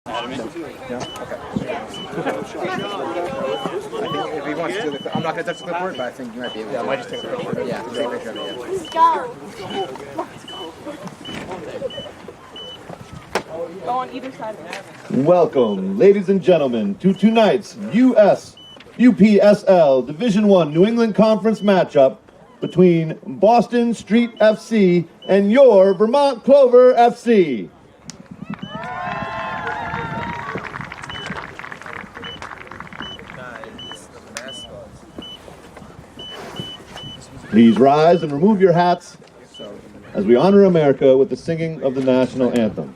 No? Okay. I think if he wants to do the, I'm not going to touch the clipboard, but I think you might be able to. Yeah, I might just take a picture. Yeah, take a picture of it. Let's go. Go on either side of it. Welcome, ladies and gentlemen, to tonight's UPSL Division I New England Conference matchup between Boston Street FC and your Vermont Clover FC. Please rise and remove your hats as we honor America with the singing of the national anthem.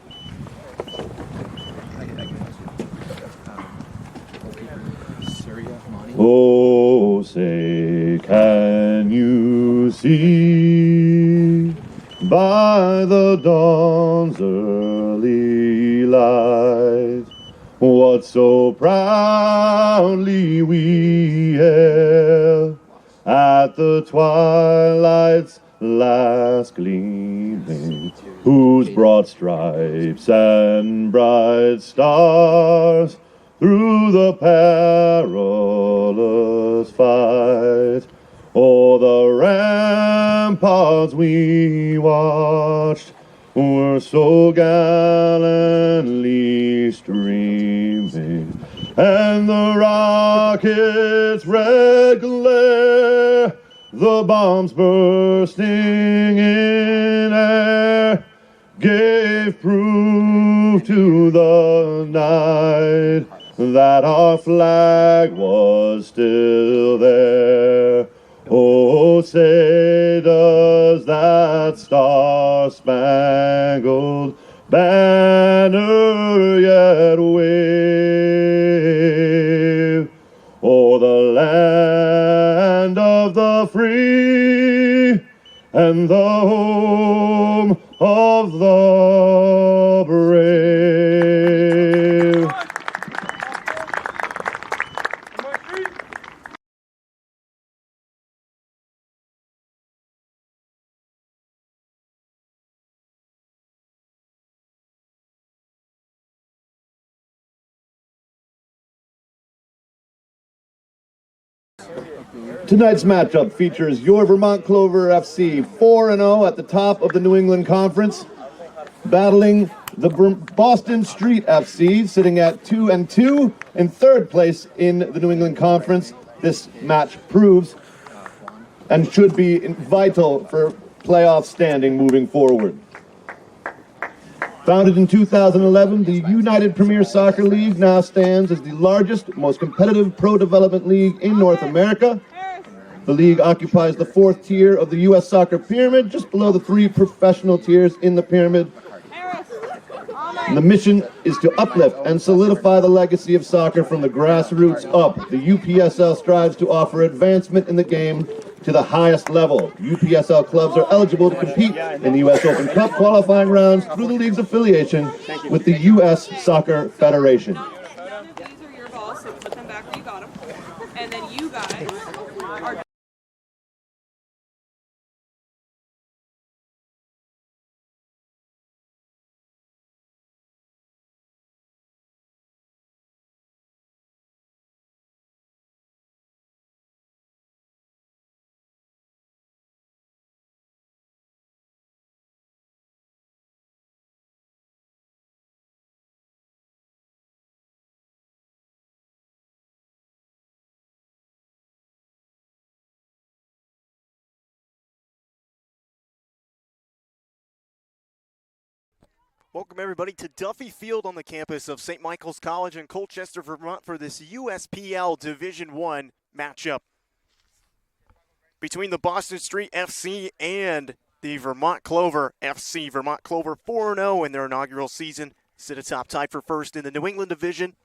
Oh, say, can you see by the dawn's early light what so proudly we hailed at the twilight's last gleaming, whose broad stripes and bright stars through the perilous fight o'er the ramparts we watched were so gallantly streaming, and the rockets' red glare, the bombs bursting in air, gave proof to the night that our flag was still there. Oh, say does that star-spangled banner yet wave o'er the land of the free and the home of the brave. Tonight's matchup features your Vermont Clover FC 4-0 at the top of the New England Conference, battling the Boston Street FC sitting at 2-2 in third place in the New England Conference. This match proves and should be vital for playoff standing moving forward. Founded in 2011, the United Premier Soccer League now stands as the largest, most competitive pro development league in North America. The league occupies the fourth tier of the U.S. soccer pyramid, just below the three professional tiers in the pyramid. And the mission is to uplift and solidify the legacy of soccer from the grassroots up. The UPSL strives to offer advancement in the game to the highest level. UPSL clubs are eligible to compete in the U.S. Open Cup qualifying rounds through the league's affiliation with the U.S. Soccer Federation. These are your balls, so put them back where you got them. And then you guys are... Welcome everybody to Duffy Field on the campus of St. Michael's College in Colchester, Vermont for this USPL Division I matchup between the Boston Street FC and the Vermont Clover FC. Vermont Clover 4-0 in their inaugural season, sit atop tied for first in the New England Division.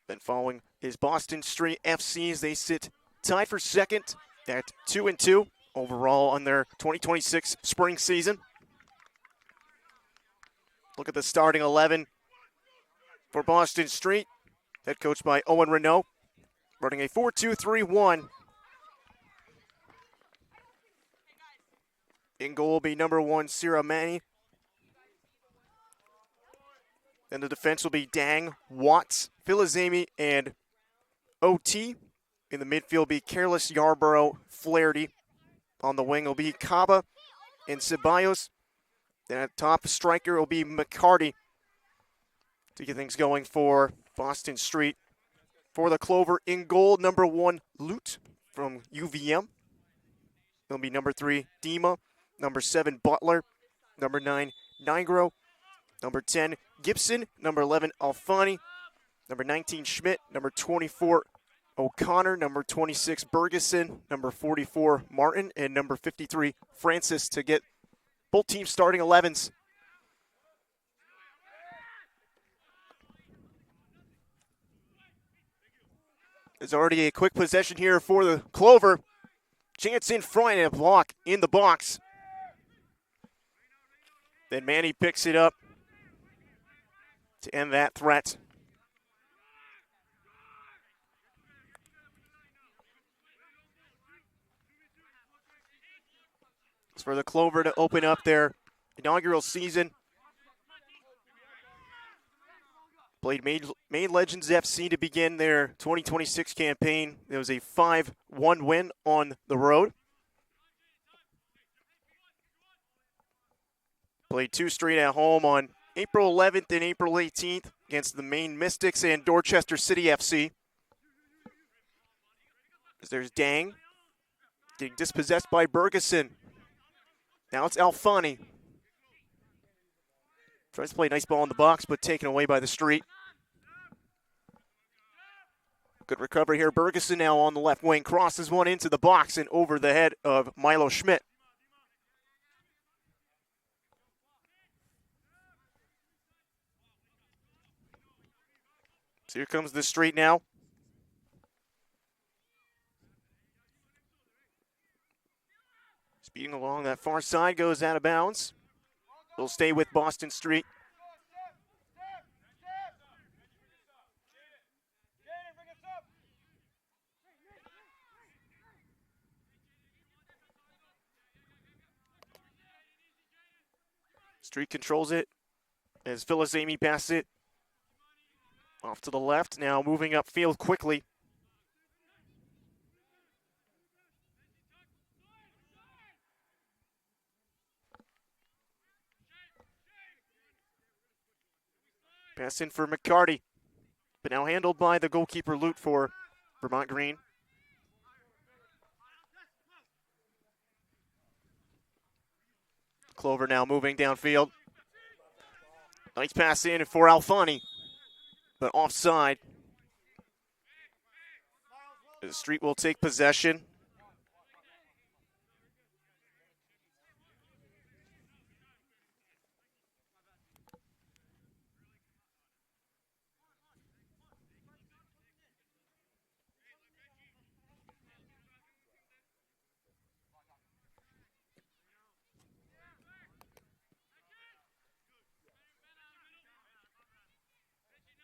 Then following is Boston Street FC as they sit tied for second at 2-2 overall on their 2026 spring season. Look at the starting 11 for Boston Street. Head coached by Owen Renault, running a 4-2-3-1. In goal will be number 1, Sierra Manny. Then the defense will be Dang, Watts, Filizami, and OT. In the midfield will be Careless, Yarborough, Flaherty. On the wing will be Kaba and Ceballos. Then at top striker will be McCarty to get things going for Boston Street. For the Clover, in goal, number 1, Lute from UVM. It'll be number 3, Dima. Number 7, Butler. Number 9, Nigro. Number 10, Gibson. Number 11, Alfani. Number 19, Schmidt. Number 24, O'Connor. Number 26, Bergeson. Number 44, Martin. And number 53, Francis, to get both teams starting 11s. There's already a quick possession here for the Clover. Chance in front and a block in the box. Then Manny picks it up to end that threat. It's for the Clover to open up their inaugural season. Played Maine Legends FC to begin their 2026 campaign. It was a 5-1 win on the road. Played 2 straight at home on April 11th and April 18th against the Maine Mystics and Dorchester City FC. There's Dang getting dispossessed by Bergeson. Now it's Alfani. Tries to play a nice ball in the box, but taken away by the Street. Good recovery here. Bergeson now on the left wing. Crosses one into the box and over the head of Milo Schmidt. So here comes the Street now. Speeding along that far side, goes out of bounds. Will stay with Boston Street. Street controls it as Filizami passes it off to the left. Now moving upfield quickly. Pass in for McCarty, but now handled by the goalkeeper Lute for Vermont Green. Clover now moving downfield. Nice pass in for Alfani, but offside. The Street will take possession.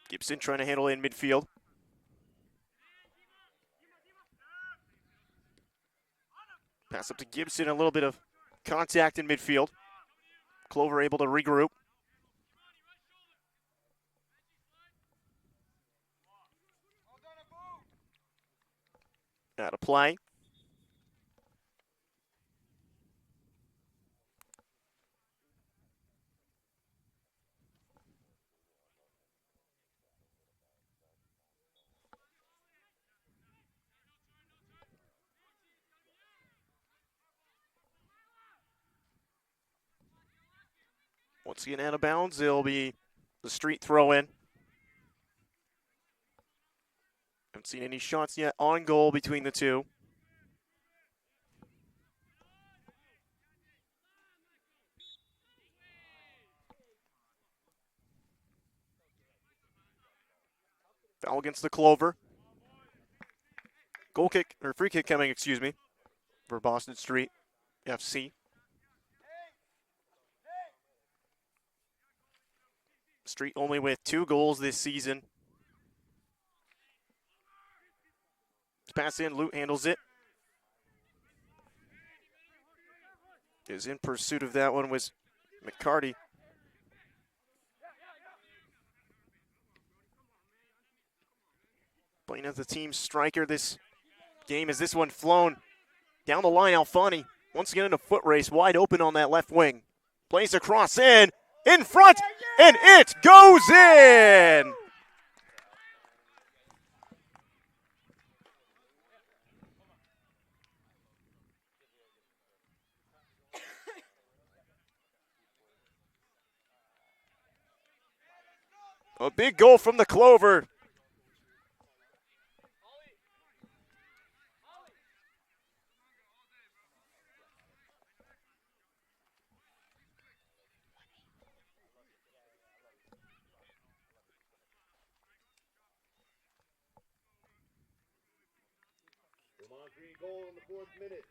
Gibson trying to handle it in midfield. Pass up to Gibson, a little bit of contact in midfield. Clover able to regroup. Out of play. Once again out of bounds, it'll be the Street throw in. Haven't seen any shots yet on goal between the two. Foul against the Clover. Goal kick, or free kick coming, excuse me, for Boston Street FC. Street only with 2 goals this season. Pass in, Lute handles it. Is in pursuit of that one was McCarty. Playing as the team striker this game as this one flown down the line. Alfani once again in a foot race, wide open on that left wing. Plays across in front, and it goes in! A big goal from the Clover. Vermont Green goal in the 4th minute.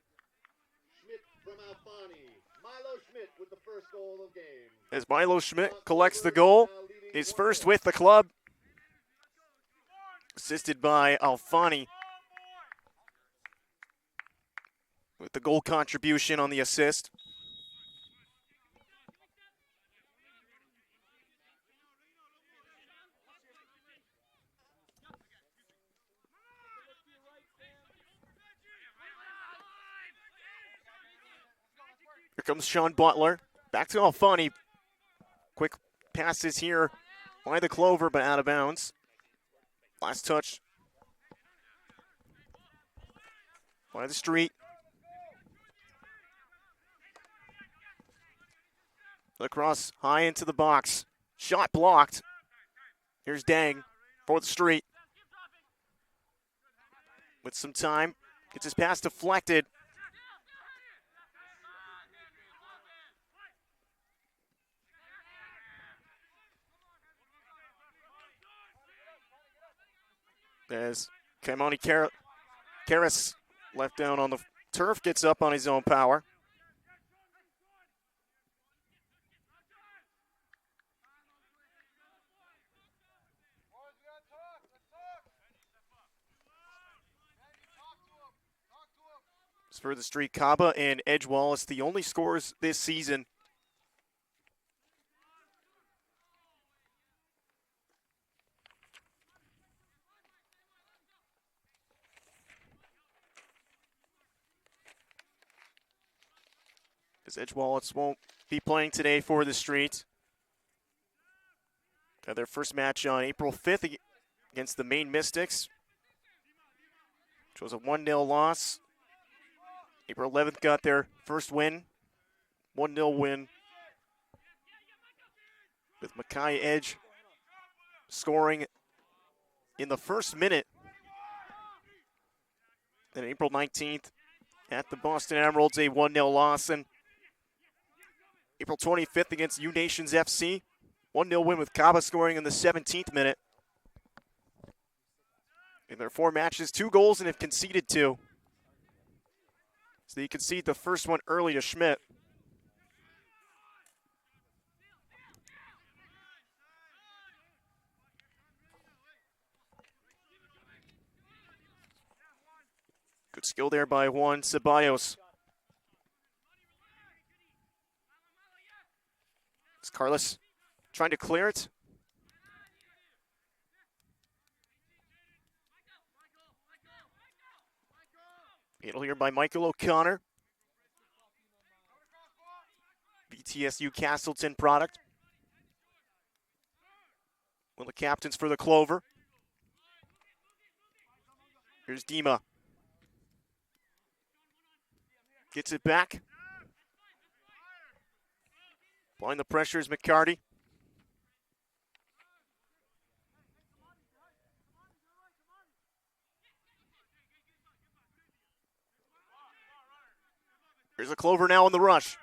Schmidt from Alfani. Milo Schmidt with the first goal of the game. As Milo Schmidt collects the goal, his first with the club. Assisted by Alfani with the goal contribution on the assist. Here comes Sean Butler. Back to Alfani. Quick passes here by the Clover, but out of bounds. Last touch by the Street. Across high into the box. Shot blocked. Here's Dang for the Street. With some time. Gets his pass deflected. As Kaimani Karras left down on the turf, gets up on his own power. As for the Street, Kaba and Edge Wallace, the only scorers this season. As Edge Wallace won't be playing today for the Street. Had their first match on April 5th against the Maine Mystics, which was a 1-0 loss. April 11th got their first win, 1-0 win, with Makai Edge scoring in the first minute. Then April 19th at the Boston Emeralds, a 1-0 loss. And April 25th against U Nations FC, 1-0 win with Kaba scoring in the 17th minute. In their 4 matches, 2 goals and have conceded 2. So they concede the first one early to Schmidt. Good skill there by Juan Ceballos. It's Carlos trying to clear it. Handle here by Michael O'Connor. BTSU Castleton product. One of the captains for the Clover. Here's Dima. Gets it back. Applying the pressure is McCarty. Here's a Clover now in the rush.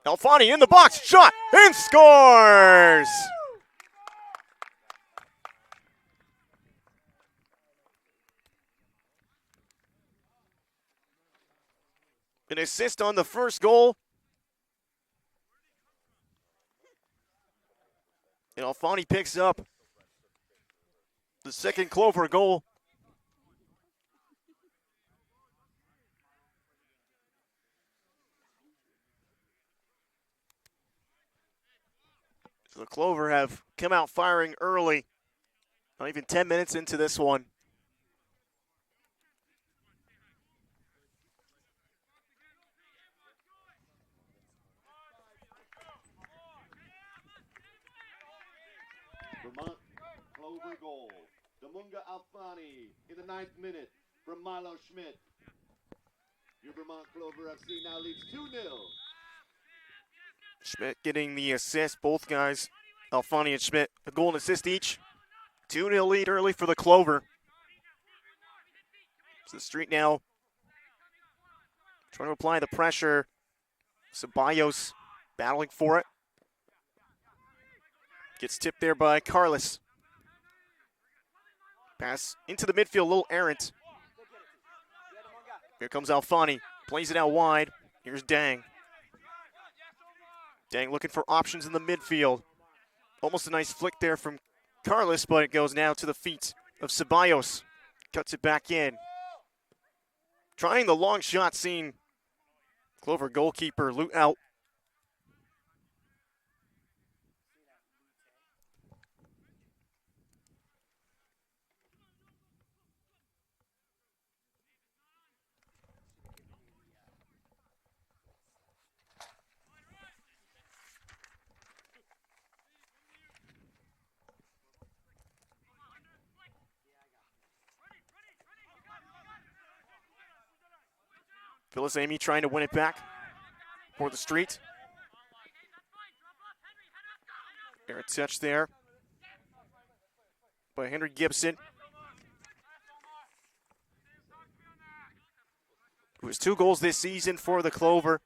Alfani in the box, shot, and scores! An assist on the first goal. And Alfani picks up the second Clover goal. So the Clover have come out firing early. Not even 10 minutes into this one. Vermont Clover goal. Damunga Alfani in the 9th minute from Milo Schmidt. Your Vermont Clover FC now leads 2-0. Schmidt getting the assist. Both guys, Alfani and Schmidt, a goal and assist each. 2-0 lead early for the Clover. So the Street now trying to apply the pressure. Ceballos battling for it. Gets tipped there by Carlos. Pass into the midfield, a little errant. Here comes Alfani. Plays it out wide. Here's Dang. Dang looking for options in the midfield. Almost a nice flick there from Carlos, but it goes now to the feet of Ceballos. Cuts it back in. Trying the long shot, seeing Clover goalkeeper loot out. Phyllis Amy trying to win it back for the Street. Air touch there by Henry Gibson, who has 2 goals this season for the Clover.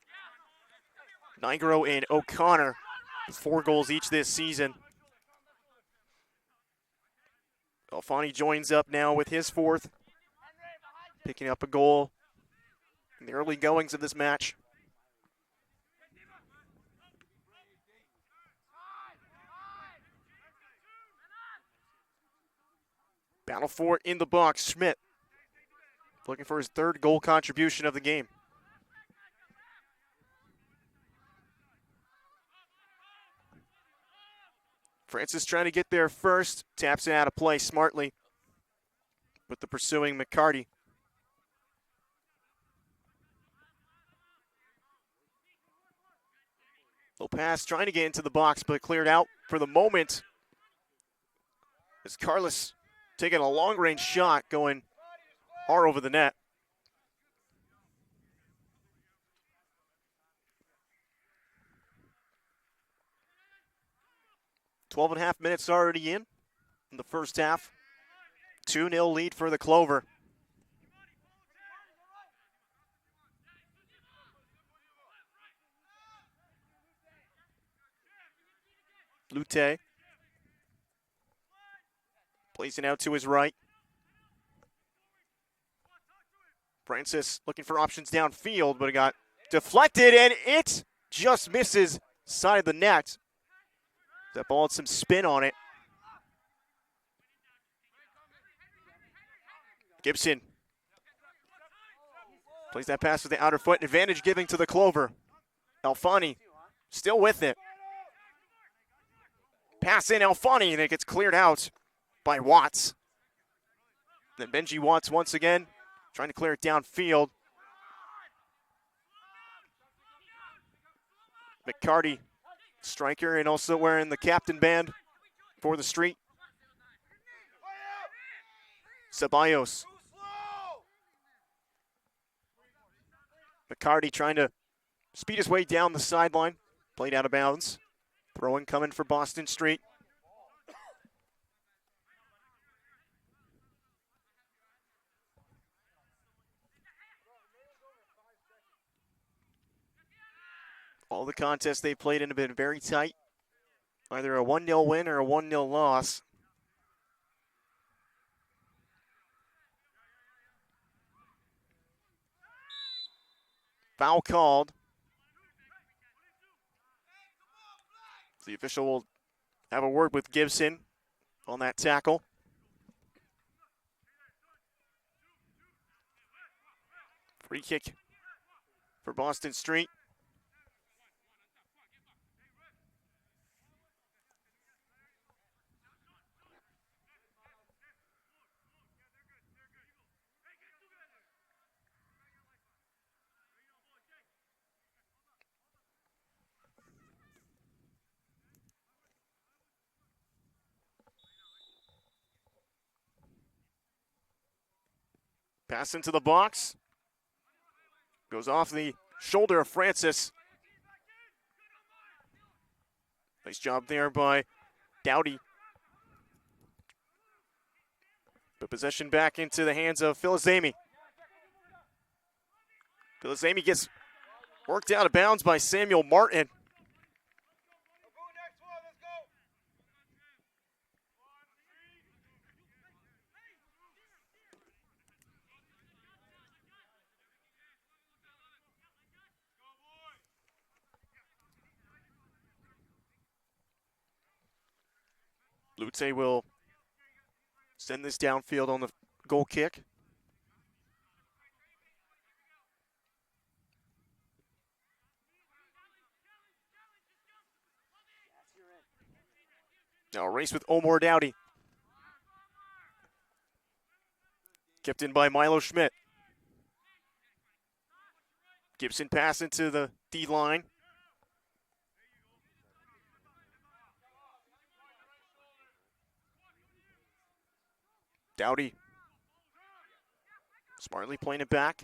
Nigro and O'Connor, 4 goals each this season. Alfani joins up now with his 4th, picking up a goal in the early goings of this match. Battle for it in the box. Schmidt looking for his 3rd goal contribution of the game. Francis trying to get there first. Taps it out of play smartly with the pursuing McCarty. Little pass trying to get into the box, but cleared out for the moment. As Carlos taking a long-range shot, going hard over the net. Twelve and a half minutes already in the first half. 2-0 lead for the Clover. Lute placing out to his right. Francis looking for options downfield, but it got deflected, and it just misses side of the net. That ball had some spin on it. Gibson plays that pass with the outer foot. Advantage giving to the Clover. Alfani still with it. Pass in Alfani, and it gets cleared out by Watts. Then Benji Watts once again trying to clear it downfield. McCarty, striker, and also wearing the captain band for the Street. Ceballos. McCarty trying to speed his way down the sideline. Played out of bounds. Throwing coming for Boston Street. All the contests they played in have been very tight. Either a 1-0 win or a 1-0 loss. Foul called. The official will have a word with Gibson on that tackle. Free kick for Boston Street. Pass into the box. Goes off the shoulder of Francis. Nice job there by Dowdy. But possession back into the hands of Filizemi. Filizemi gets worked out of bounds by Samuel Martin. Lute will send this downfield on the goal kick. Now a race with Omar Dowdy. Kept in by Milo Schmidt. Gibson pass into the D line. Dowdy smartly playing it back.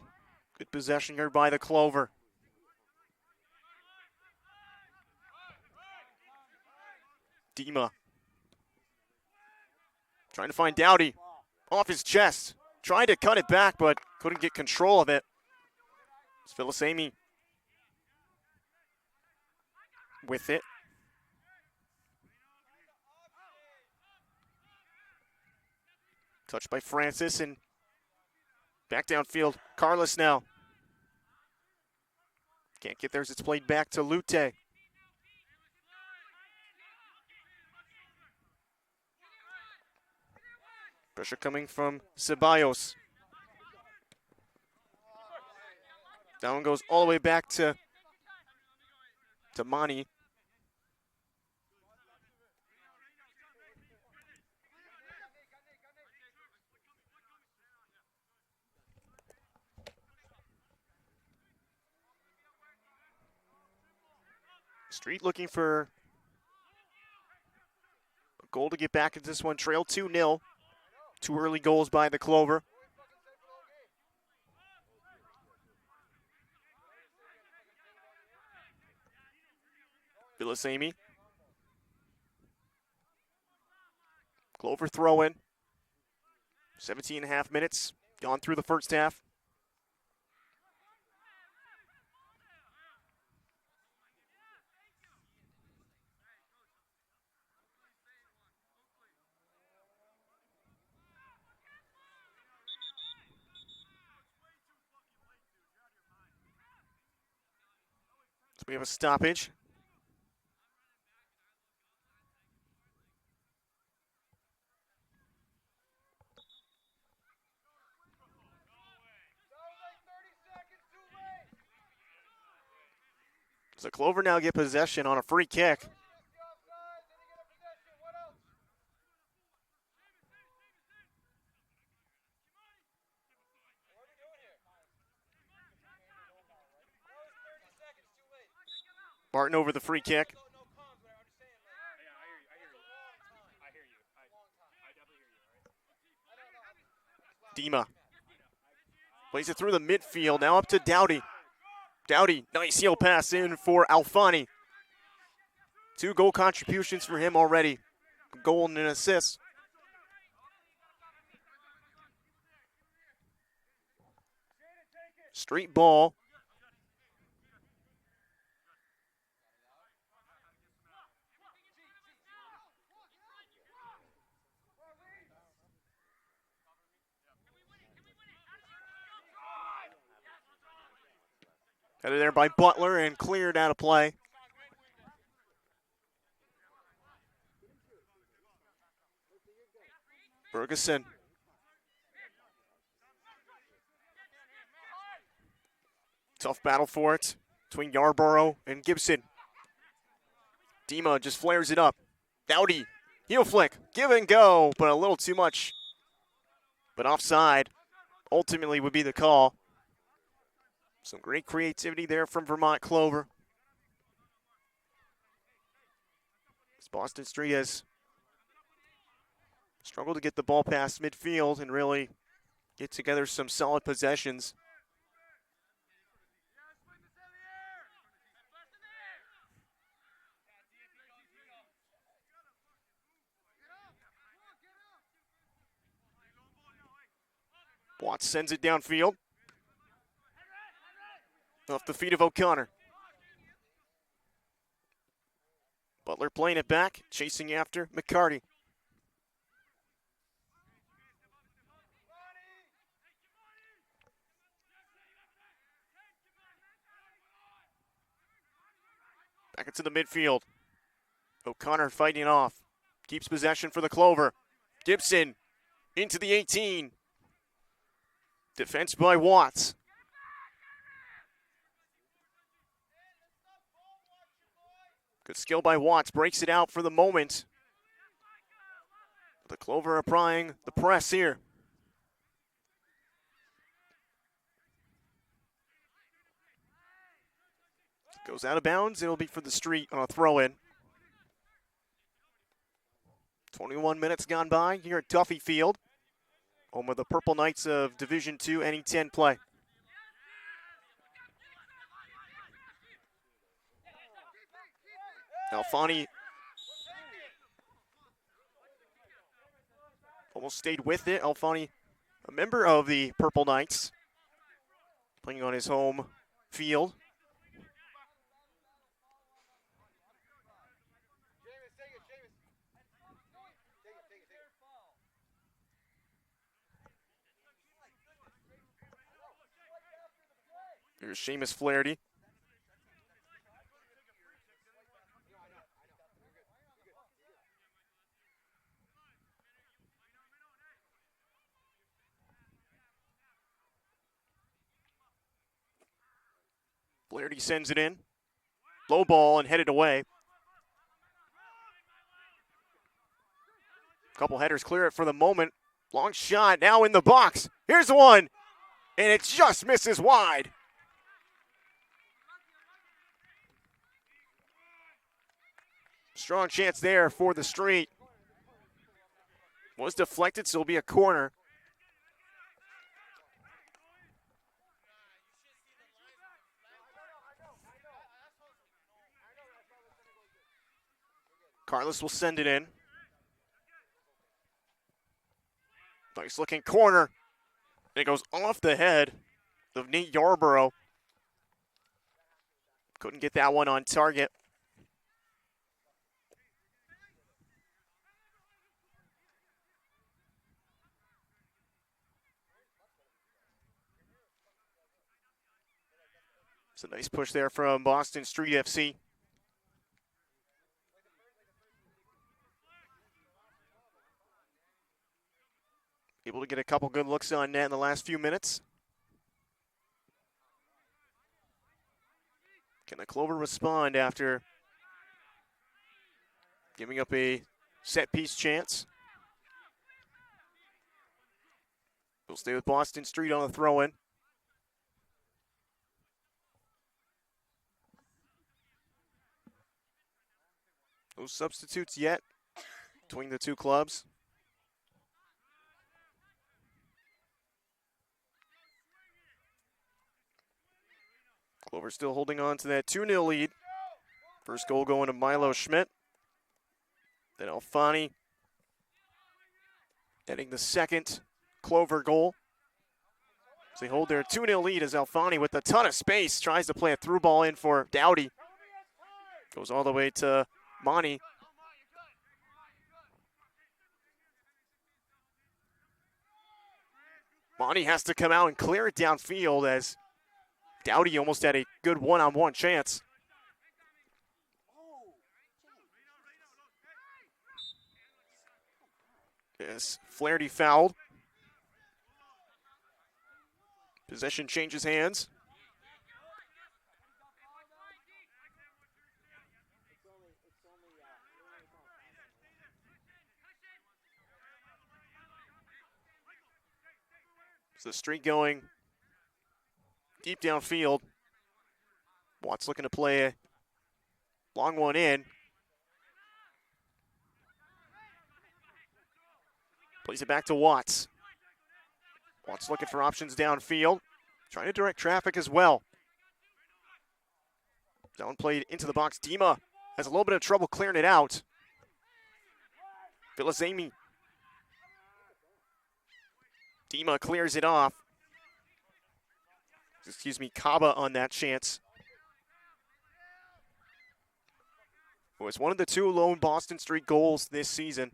Good possession here by the Clover. Dima trying to find Dowdy off his chest. Trying to cut it back, but couldn't get control of it. It's Filizemi with it. Touched by Francis and back downfield. Carlos now. Can't get there as it's played back to Lute. Pressure coming from Ceballos. That one goes all the way back to Mani. Street looking for a goal to get back into this one. Trail 2-0. 2 early goals by the Clover. Filizemi. Clover throw in. 17.5 minutes gone through the first half. So we have a stoppage. So Clover now get possession on a free kick. Martin over the free kick. Dima plays it through the midfield, now up to Dowdy. Dowdy, nice heel pass in for Alfani. 2 goal contributions for him already. A goal and an assist. Street ball. Headed there by Butler and cleared out of play. Ferguson. Tough battle for it between Yarborough and Gibson. Dima just flares it up. Dowdy, heel flick, give and go, but a little too much. But offside ultimately would be the call. Some great creativity there from Vermont Clover. Boston Street has struggled to get the ball past midfield and really get together some solid possessions. Watts sends it downfield. Off the feet of O'Connor. Butler playing it back, chasing after McCarty. Back into the midfield. O'Connor fighting off. Keeps possession for the Clover. Gibson into the 18. Defense by Watts. Good skill by Watts. Breaks it out for the moment. The Clover applying the press here. Goes out of bounds. It'll be for the street on a throw-in. 21 minutes gone by here at Duffy Field, home of the Purple Knights of Division II NE10 play. Alfani almost stayed with it. Alfani, a member of the Purple Knights, playing on his home field. Here's Seamus Flaherty. Flaherty sends it in. Low ball and headed away. Couple headers clear it for the moment. Long shot now in the box. Here's one. And it just misses wide. Strong chance there for the street. Was deflected, so it'll be a corner. Carlos will send it in. Nice looking corner. It goes off the head of Nate Yarborough. Couldn't get that one on target. It's a nice push there from Boston Street FC. Able to get a couple good looks on net in the last few minutes. Can the Clover respond after giving up a set piece chance? We'll stay with Boston Street on the throw-in. No substitutes yet between the two clubs. Clover still holding on to that 2-0 lead. First goal going to Milo Schmidt. Then Alfani getting the second Clover goal. So they hold their 2-0 lead as Alfani with a ton of space tries to play a through ball in for Dowdy. Goes all the way to Monty. Monty has to come out and clear it downfield as Dowdy almost had a good one-on-one chance. Yes, Flaherty fouled. Possession changes hands. So the streak going deep downfield. Watts looking to play a long one in. Plays it back to Watts. Watts looking for options downfield. Trying to direct traffic as well. Down played into the box. Dima has a little bit of trouble clearing it out. Filizemi. Dima clears it off. Excuse me, Kaba on that chance. It was one of the 2 lone Boston Street goals this season.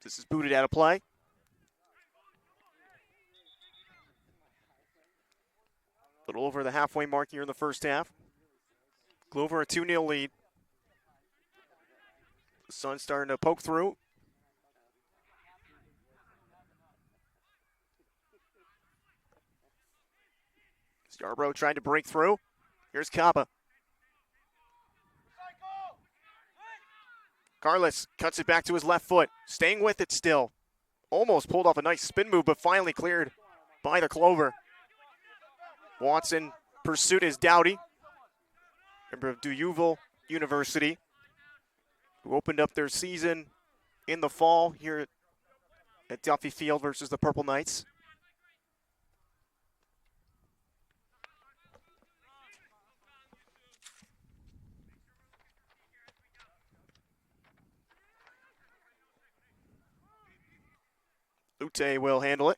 This is booted out of play. A little over the halfway mark here in the first half. Clover a 2-0 lead. The sun's starting to poke through. Yarbrough trying to break through. Here's Kaba. Carlos cuts it back to his left foot. Staying with it still. Almost pulled off a nice spin move, but finally cleared by the Clover. Watson pursuit is Dowdy, member of Duyuval University, who opened up their season in the fall here at Duffy Field versus the Purple Knights. Ute will handle it.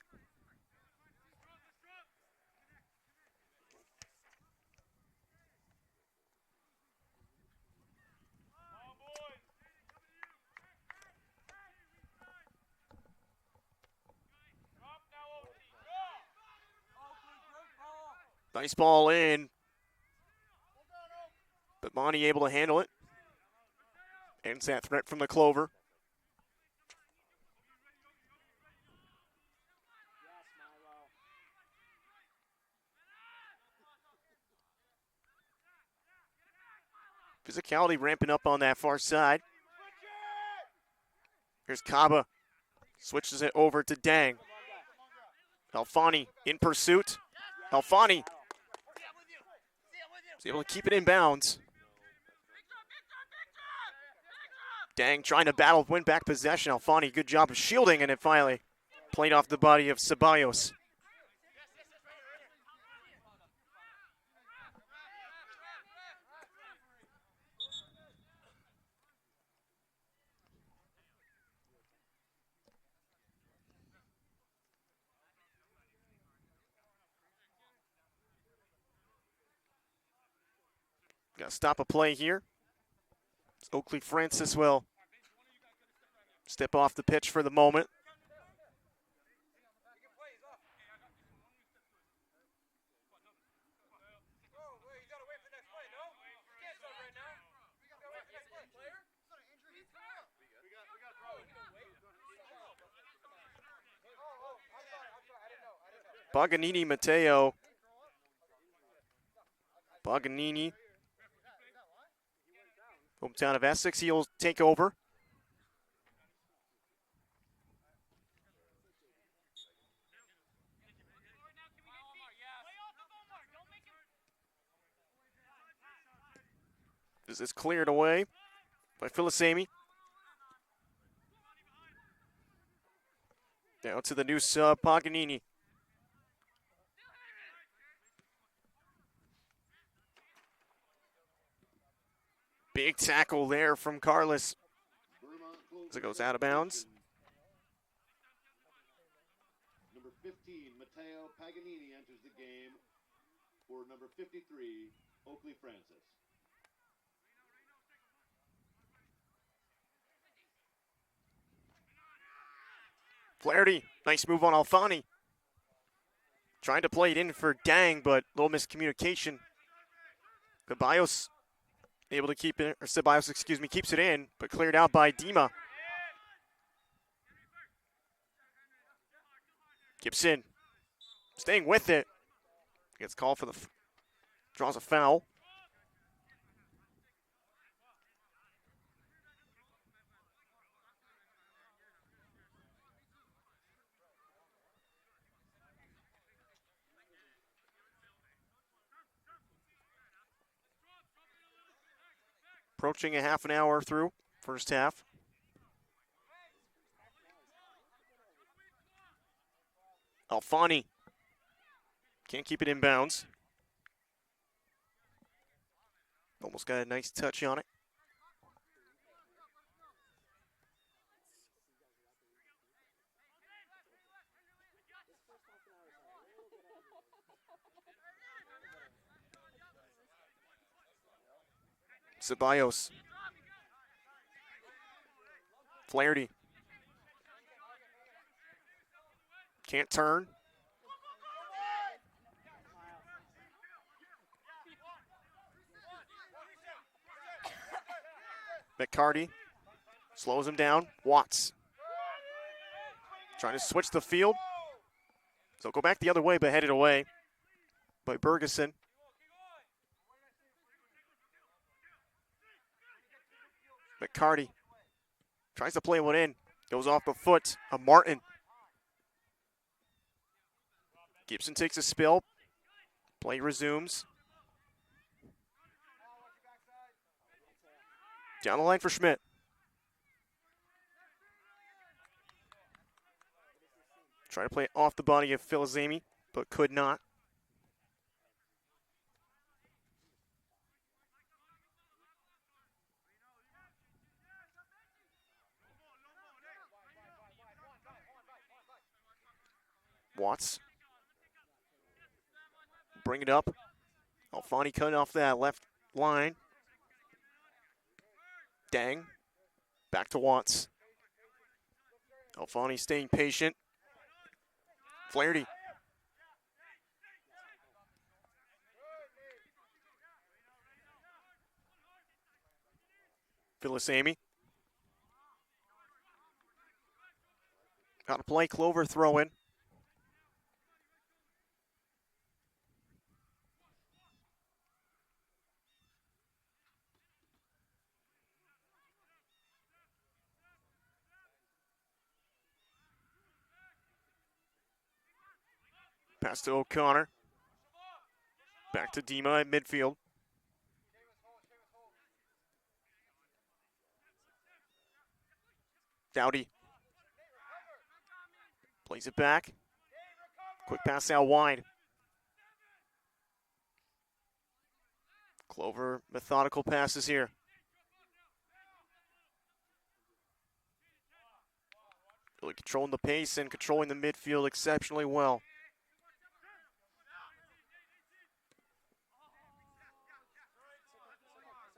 Nice ball in. But Monty able to handle it. Ends that threat from the Clover. Physicality ramping up on that far side. Here's Kaba. Switches it over to Dang. Alfani in pursuit. Alfani is able to keep it in bounds. Dang trying to battle, win back possession. Alfani, good job of shielding, and it finally played off the body of Ceballos. Got to stop a play here. Oakley Francis will step off the pitch for the moment. Paganini Mateo. Paganini, hometown of Essex, he'll take over. This is cleared away by Filizemi. Down to the new sub, Paganini. Big tackle there from Carlos as it goes out of bounds. Number 15, Matteo Paganini enters the game for number 53, Oakley Francis. Flaherty, nice move on Alfani. Trying to play it in for Dang, but a little miscommunication. Ceballos able to keep it, or Ceballos, excuse me, keeps it in, but cleared out by Dima. Gibson staying with it. Gets called for the, draws a foul. Approaching a half an hour through first half. Alfani can't keep it in bounds. Almost got a nice touch on it. Ceballos. Flaherty. Can't turn. McCarty slows him down. Watts trying to switch the field. So go back the other way, but headed away by Bergeson. McCarty tries to play one in. Goes off the foot of Martin. Gibson takes a spill. Play resumes. Down the line for Schmidt. Trying to play off the body of Filizemi, but could not. Watts. Bring it up. Alfani cutting off that left line. Dang. Back to Watts. Alfani staying patient. Flaherty. Filizemi. Got to play. Clover throw in. Pass to O'Connor. Back to Dima at midfield. Dowdy. Plays it back. Quick pass out wide. Clover, methodical passes here. Really controlling the pace and controlling the midfield exceptionally well.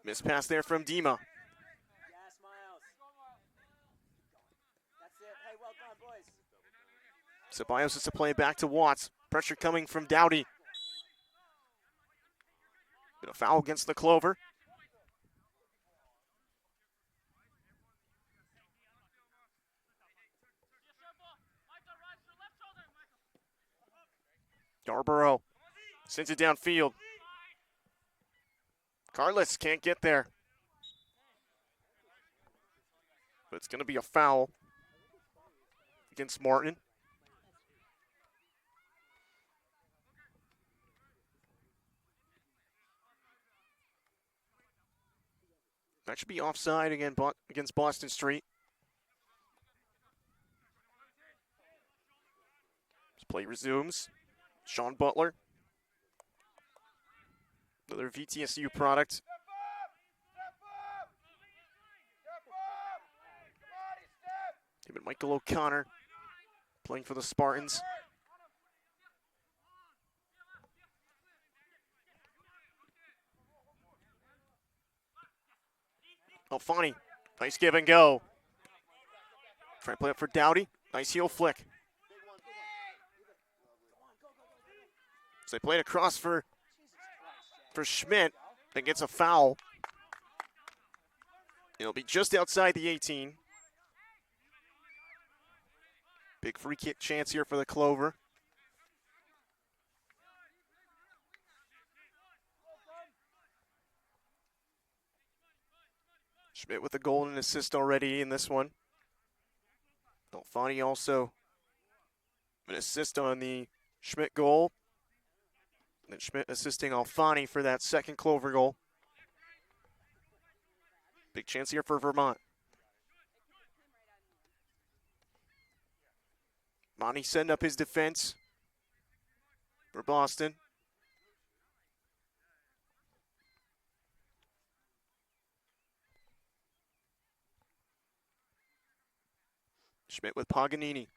Missed pass there from Dima. Ceballos is to play back to Watts. Pressure coming from Dowdy. Bit of foul against the Clover. Yarborough sends it downfield. Carlos can't get there. But it's going to be a foul against Martin. That should be offside again against Boston Street. This play resumes. Sean Butler. Another VTSU product. Him and Michael O'Connor playing for the Spartans. Alfani, nice give and go. Try to play up for Dowdy. Nice heel flick. So they played across for Schmidt. Then gets a foul. It'll be just outside the 18. Big free kick chance here for the Clover. Schmidt with a goal and an assist already in this one. Alfani also an assist on the Schmidt goal. And Schmidt assisting Alfani for that second Clover goal. Big chance here for Vermont. Monty setting up his defense for Boston. Schmidt with Paganini.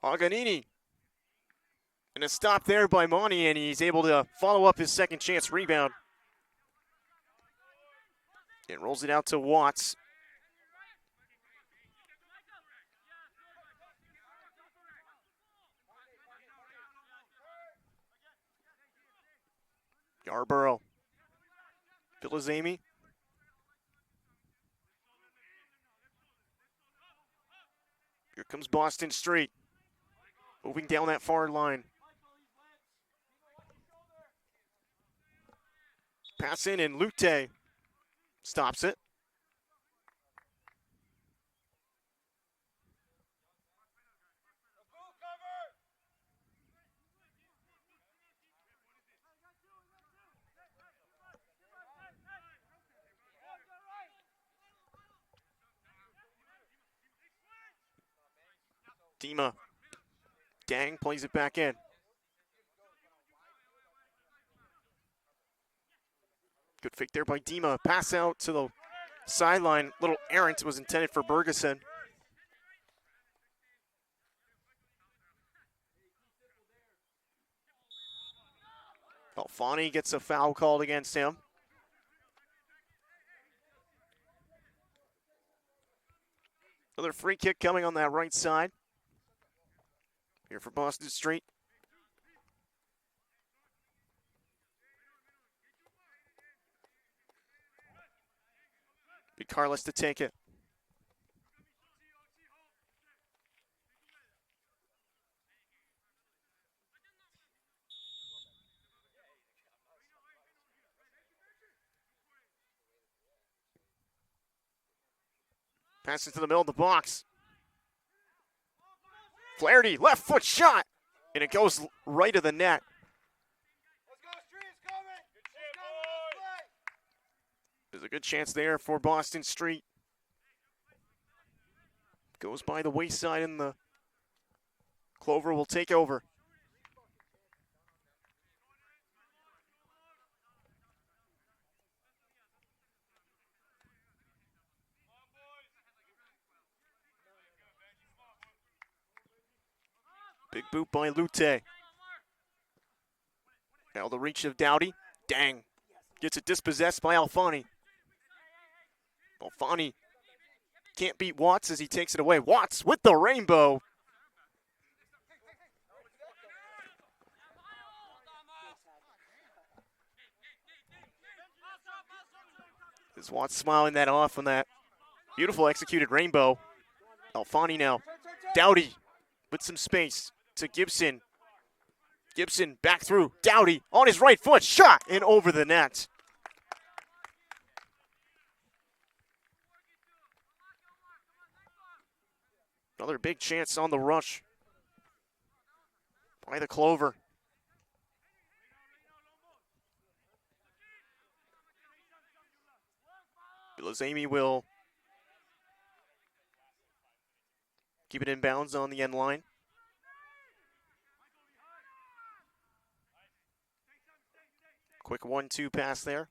Paganini. And a stop there by Monty, and he's able to follow up his second chance rebound. And rolls it out to Watts. Yarborough. Filizemi. Here comes Boston Street. Moving down that far line. Pass in, and Lute stops it. Dima. Dang plays it back in. Good fake there by Dima. Pass out to the sideline. Little errant was intended for Bergeson. Alfani gets a foul called against him. Another free kick coming on that right side. Here for Boston Street. Be Carlos to take it. Pass into the middle of the box. Flaherty, left foot shot, and it goes right of the net. There's a good chance there for Boston Street. Goes by the wayside, and the Clover will take over. Big boot by Lute. Now the reach of Dowdy. Dang. Gets it dispossessed by Alfani. Alfani can't beat Watts as he takes it away. Watts with the rainbow. Is Watts smiling that off on that beautiful executed rainbow. Alfani now. Dowdy with some space to Gibson. Gibson back through. Dowdy on his right foot. Shot and over the net. Another big chance on the rush by the Clover. Filizemi will keep it in bounds on the end line. Quick 1-2 pass there.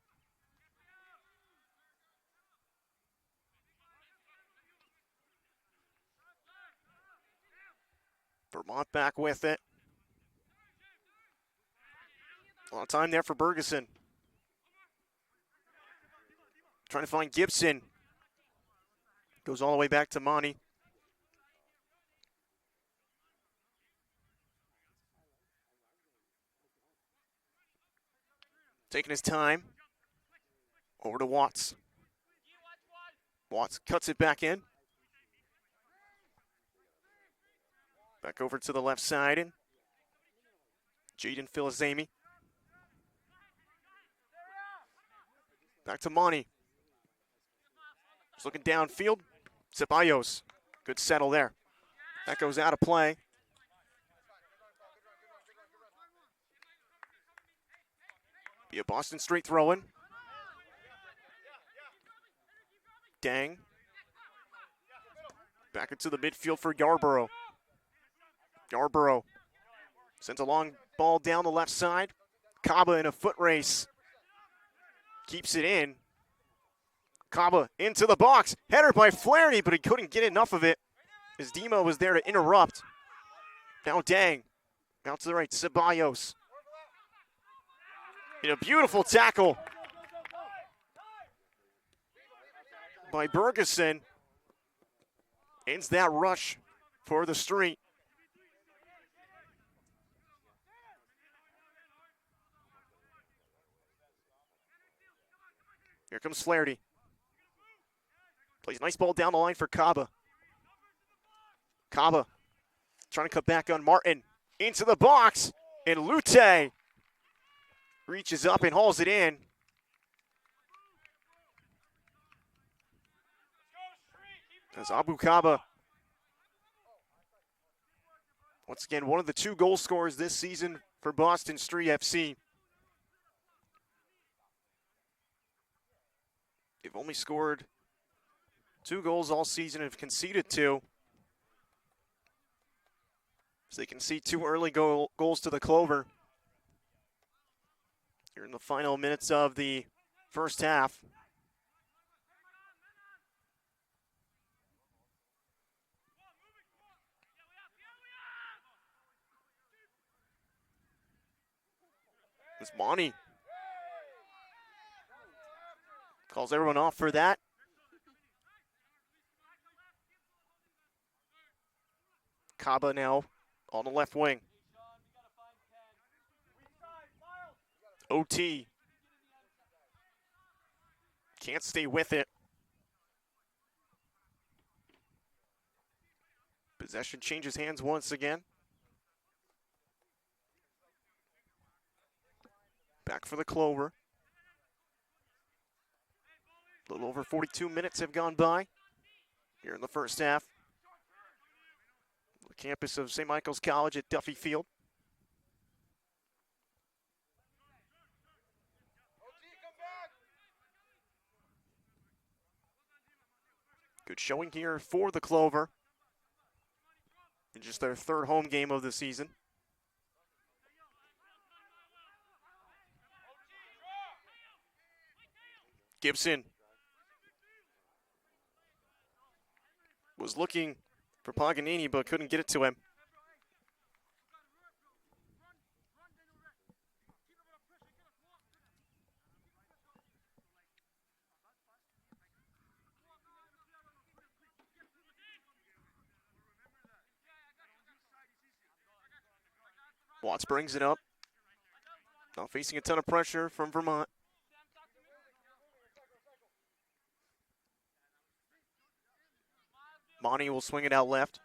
Vermont back with it. A lot of time there for Bergeson. Trying to find Gibson. Goes all the way back to Monty. Taking his time. Over to Watts. Watts cuts it back in. Back over to the left side, and Jaden Filizemi. Back to Monty. Just looking downfield. Ceballos. Good settle there. That goes out of play. Be a Boston straight throw-in. Dang. Back into the midfield for Yarborough. Yarborough sends a long ball down the left side. Kaba in a foot race. Keeps it in. Kaba into the box. Header by Flaherty, but he couldn't get enough of it as Demo was there to interrupt. Now Dang. Out to the right. Ceballos. In a beautiful tackle by Bergeson. Ends that rush for the street. Here comes Flaherty. Plays a nice ball down the line for Kaba. Kaba trying to cut back on Martin. Into the box. And Lute reaches up and hauls it in. As Abu Kaba, once again, one of the 2 goal scorers this season for Boston Street FC. They've only scored 2 goals all season and have conceded 2. So they concede 2 early goals to the Clover. Here in the final minutes of the first half. It's Monty. Calls everyone off for that. Kaba now on the left wing. OT. Can't stay with it. Possession changes hands once again. Back for the Clover. A little over 42 minutes have gone by here in the first half. The campus of St. Michael's College at Duffy Field. Good showing here for the Clover. In just their 3rd home game of the season. Gibson was looking for Paganini, but couldn't get it to him. Watts brings it up. Now facing a ton of pressure from Vermont. Monty will swing it out left.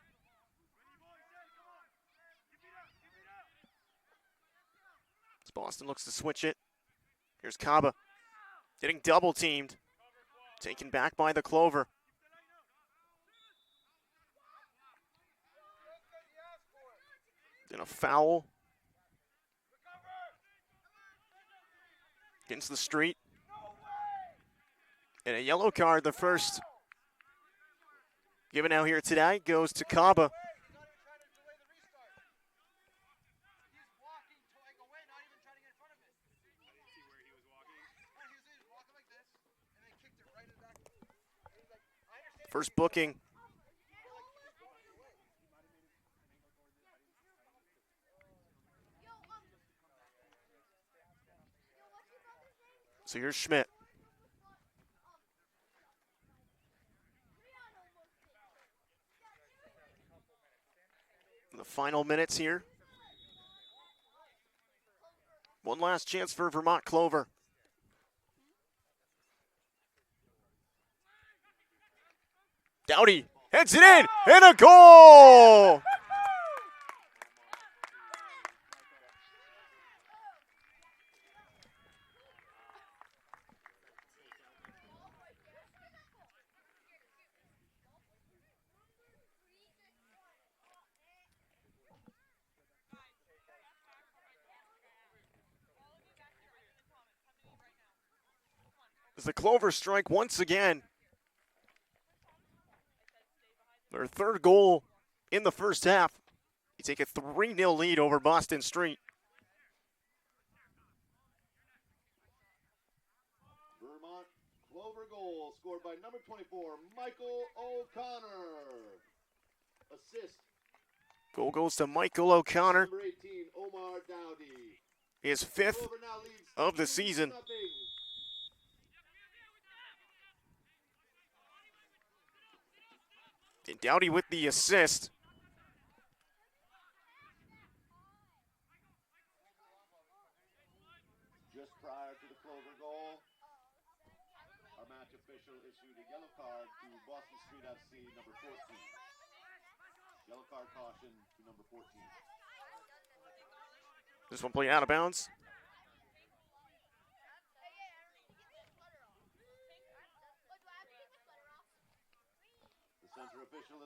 As Boston looks to switch it. Here's Kaba. Getting double teamed. Taken back by the Clover. Then a foul. Against the street. And a yellow card, the first given out here today, goes to Kaba. First booking. So here's Schmidt. In the final minutes here. One last chance for Vermont Clover. Dowdy heads it in, and a goal! As the Clover strike once again. Their third goal in the first half. You take a 3-0 lead over Boston Street. Vermont Clover goal scored by number 24, Michael O'Connor. Assist. Goal goes to Michael O'Connor. Number 18, Omar Dowdy. His fifth Clover now leads of the season. 2-0. And Dowdy with the assist. Just prior to the Clover goal, our match official issued a yellow card to Boston Street FC number 14. Yellow card caution to number 14. This one played out of bounds. The center official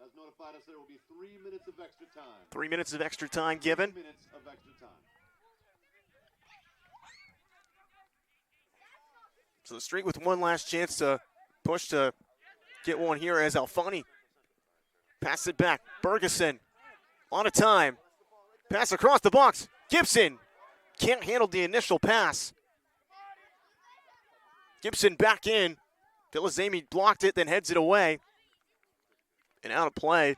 has notified us there will be 3 minutes of extra time. 3 minutes of extra time given. 3 minutes of extra time. So the Street with one last chance to push to get one here as Alfani passes it back. Bergeson on a time. Pass across the box. Gibson can't handle the initial pass. Gibson back in. Filizemi blocked it, then heads it away. And out of play.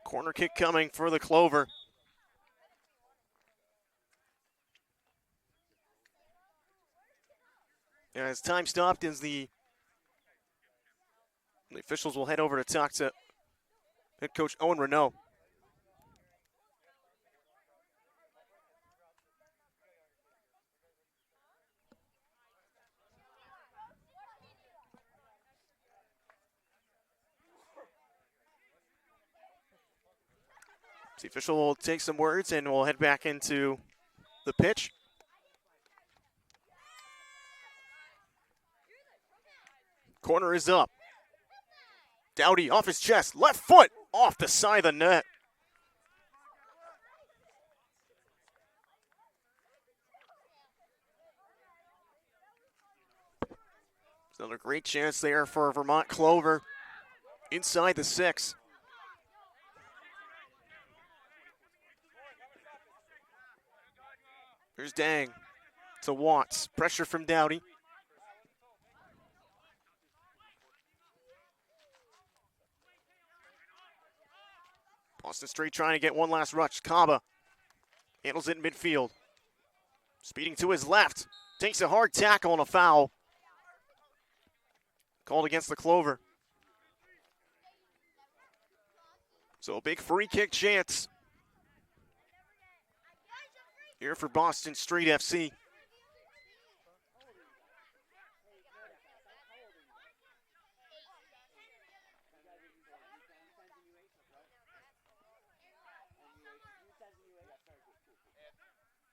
Corner kick coming for the Clover. And as time stopped, as the officials will head over to talk to head coach Owen Renault. The official will take some words and we'll head back into the pitch. Corner is up. Dowdy off his chest, left foot off the side of the net. Another great chance there for Vermont Clover inside the 6. Here's Dang to Watts. Pressure from Dowdy. Boston Street trying to get one last rush. Kaba handles it in midfield. Speeding to his left. Takes a hard tackle and a foul. Called against the Clover. So a big free kick chance here for Boston Street FC.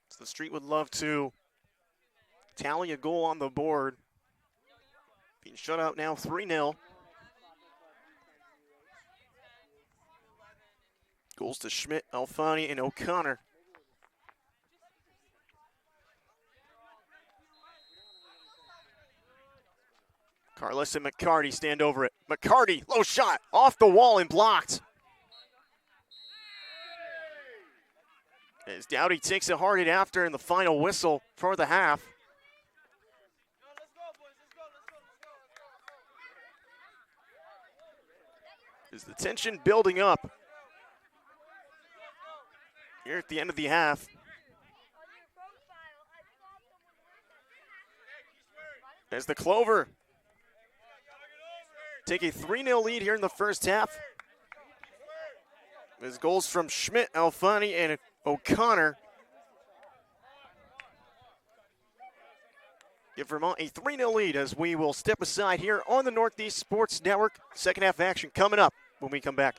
So the Street would love to tally a goal on the board. Being shut out now 3-0. Goals to Schmidt, Alfani, and O'Connor. Carlos and McCarty stand over it. McCarty, low shot, off the wall and blocked. As Dowdy takes it hard after in the final whistle for the half. Is the tension building up here at the end of the half? As the Clover take a 3-0 lead here in the first half. There's goals from Schmidt, Alfani, and O'Connor. Give Vermont a 3-0 lead as we will step aside here on the Northeast Sports Network. Second half action coming up when we come back.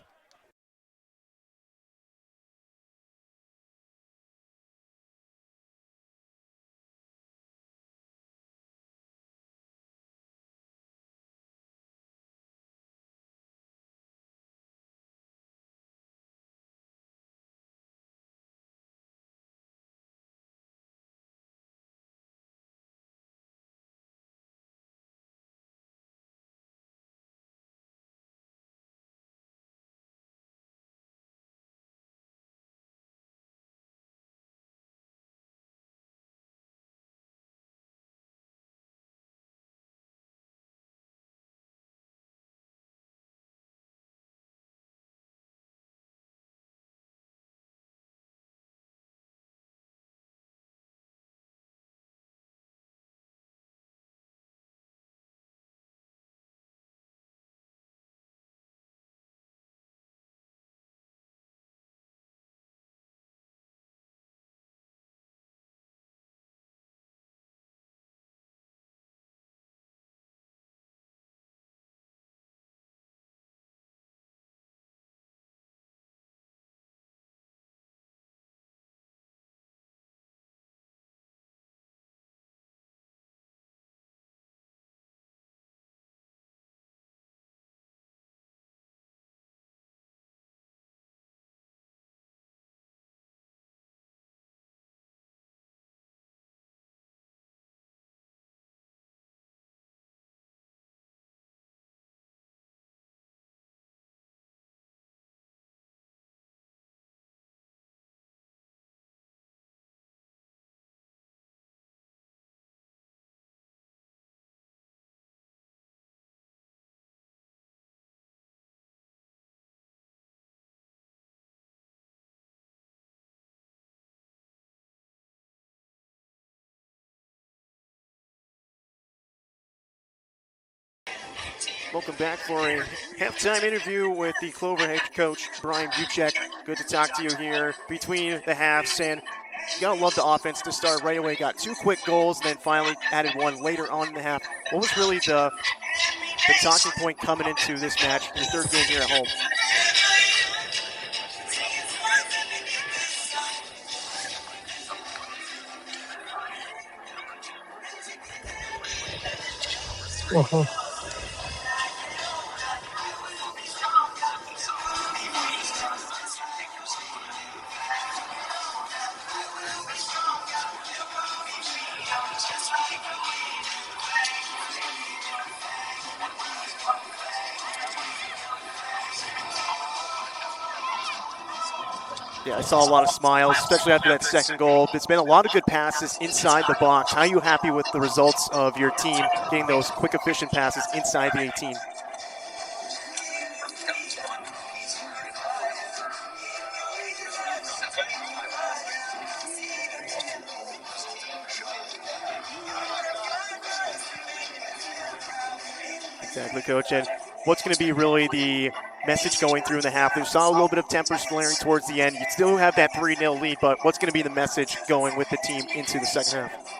Welcome back for a halftime interview with the Clover head coach, Brian Buchek. Good to talk to you here between the halves. And you gotta love the offense to start right away. Got 2 quick goals, and then finally added 1 later on in the half. What was really the talking point coming into this match, your 3rd game here at home? Yeah, I saw a lot of smiles, especially after that 2nd goal. It's been a lot of good passes inside the box. How are you happy with the results of your team getting those quick, efficient passes inside the 18? Exactly, Coach. And what's going to be really the message going through in the half? We saw a little bit of tempers flaring towards the end. You still have that 3-0 lead, but what's going to be the message going with the team into the 2nd half?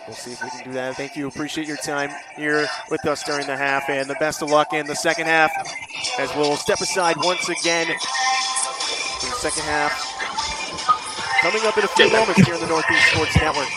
We'll see if we can do that. Thank you. Appreciate your time here with us during the half, and the best of luck in the 2nd half as we'll step aside once again for the 2nd half. Coming up in a few moments here on the Northeast Sports Network.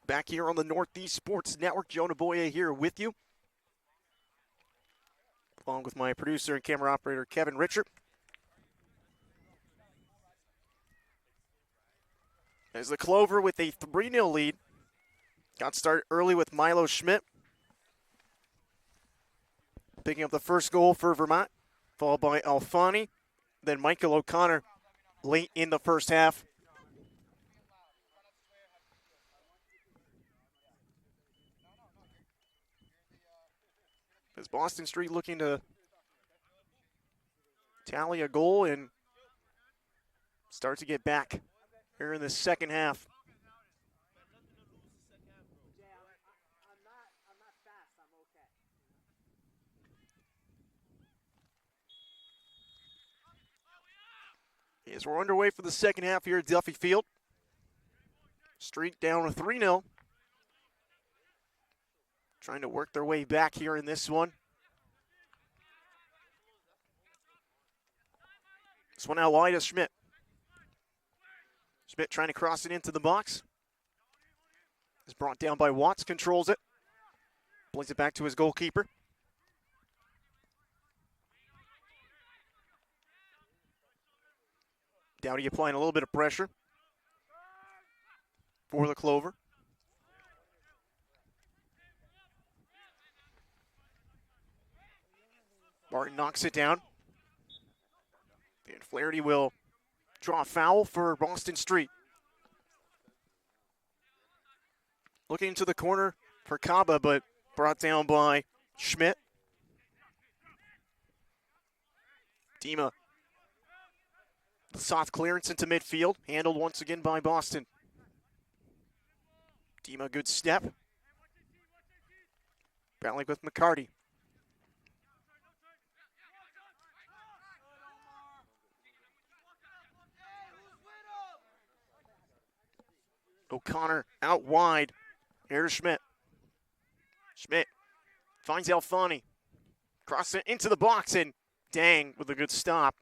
Back here on the Northeast Sports Network, Jonah Boye here with you, along with my producer and camera operator, Kevin Richard. As the Clover with a 3-0 lead. Got started early with Milo Schmidt, picking up the first goal for Vermont, followed by Alfani, then Michael O'Connor late in the first half. As Boston Street looking to tally a goal and start to get back here in the second half. As we're underway for the second half here at Duffy Field. Street down 3-0. Trying to work their way back here in this one. This one out wide is Schmidt. Schmidt trying to cross it into the box. Is brought down by Watts, controls it. Plays it back to his goalkeeper. Dowdy applying a little bit of pressure for the Clover. Martin knocks it down. And Flaherty will draw a foul for Boston Street. Looking to the corner for Kaba, but brought down by Schmidt. Dima. The soft clearance into midfield, handled once again by Boston. Dima, good step. Battling with McCarty. O'Connor out wide. Here's Schmidt. Schmidt finds Alfani. Crossing it into the box, and Dang with a good stop.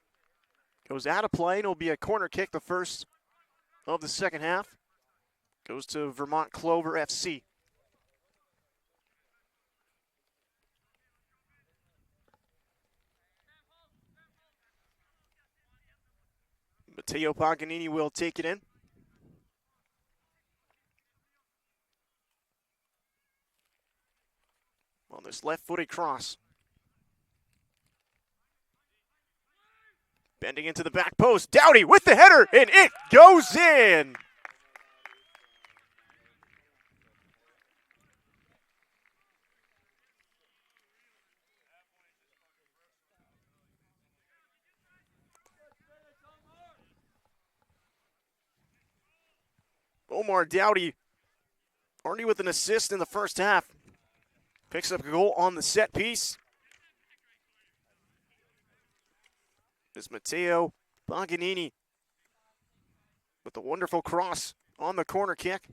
Goes out of play, and it'll be a corner kick, the first of the second half. Goes to Vermont Clover FC. Matteo Paganini will take it in. On this left-footed cross. Bending into the back post. Dowdy with the header, and it goes in. Omar Dowdy already with an assist in the first half. Picks up a goal on the set piece. Is Matteo Paganini with a wonderful cross on the corner kick.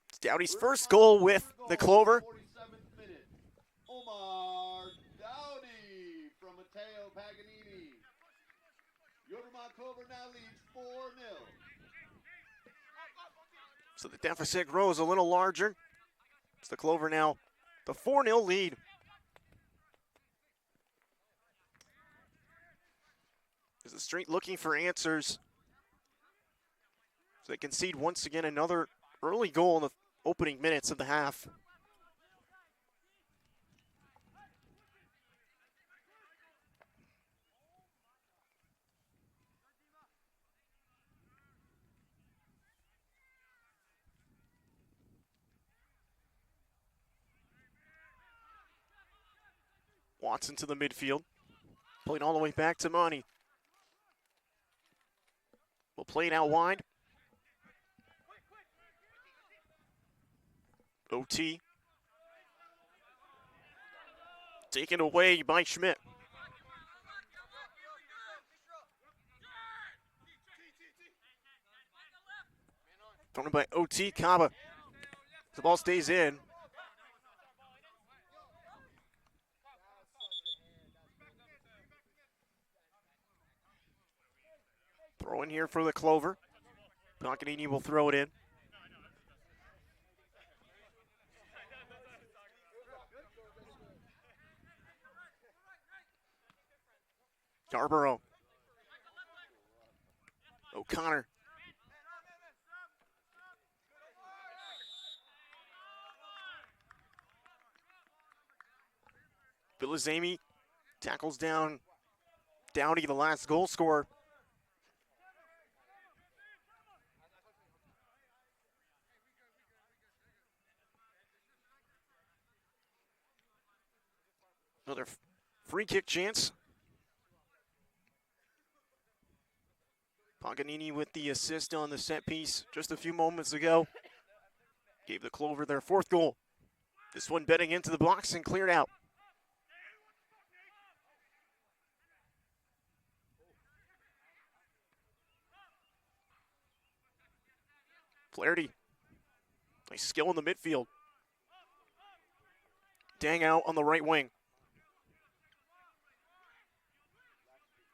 It's Dowdy's first goal with the Clover. 47th minute. Omar Dowdy from Matteo Paganini. Your Vermont Clover now leads 4-0. So the deficit grows a little larger. It's the Clover now the 4-0 lead. Is the Street looking for answers? So they concede once again another early goal in the opening minutes of the half. Watson to the midfield. Playing all the way back to Monty. We'll play it out wide. OT. Taken away by Schmidt. Thrown by OT. Kaba. The ball stays in. Throw in here for the Clover. Paganini will throw it in. Yarborough. O'Connor. Filizemi tackles down Dowdy, the last goal scorer. Another free kick chance. Paganini with the assist on the set piece just a few moments ago. Gave the Clover their 4th goal. This one betting into the box and cleared out. Flaherty. Nice skill in the midfield. Dang out on the right wing.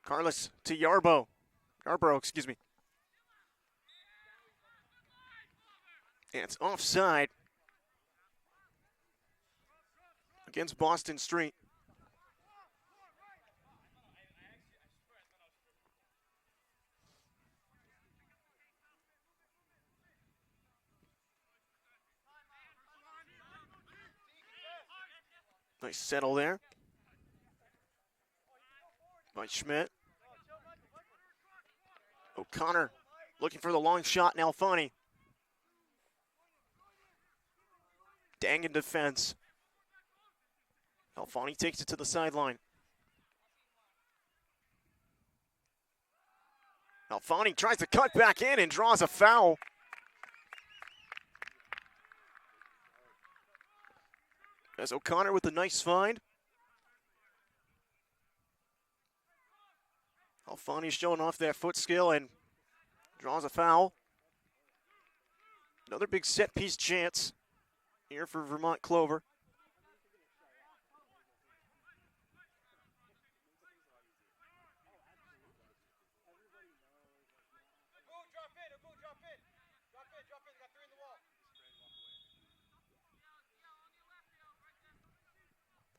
Carlos to Yarborough, excuse me. And it's offside against Boston Street. Nice settle there by Schmidt. O'Connor looking for the long shot, and Alfani. Dang in defense. Alfani takes it to the sideline. Alfani tries to cut back in and draws a foul. As O'Connor with a nice find. Alfani showing off that foot skill and draws a foul. Another big set piece chance here for Vermont Clover.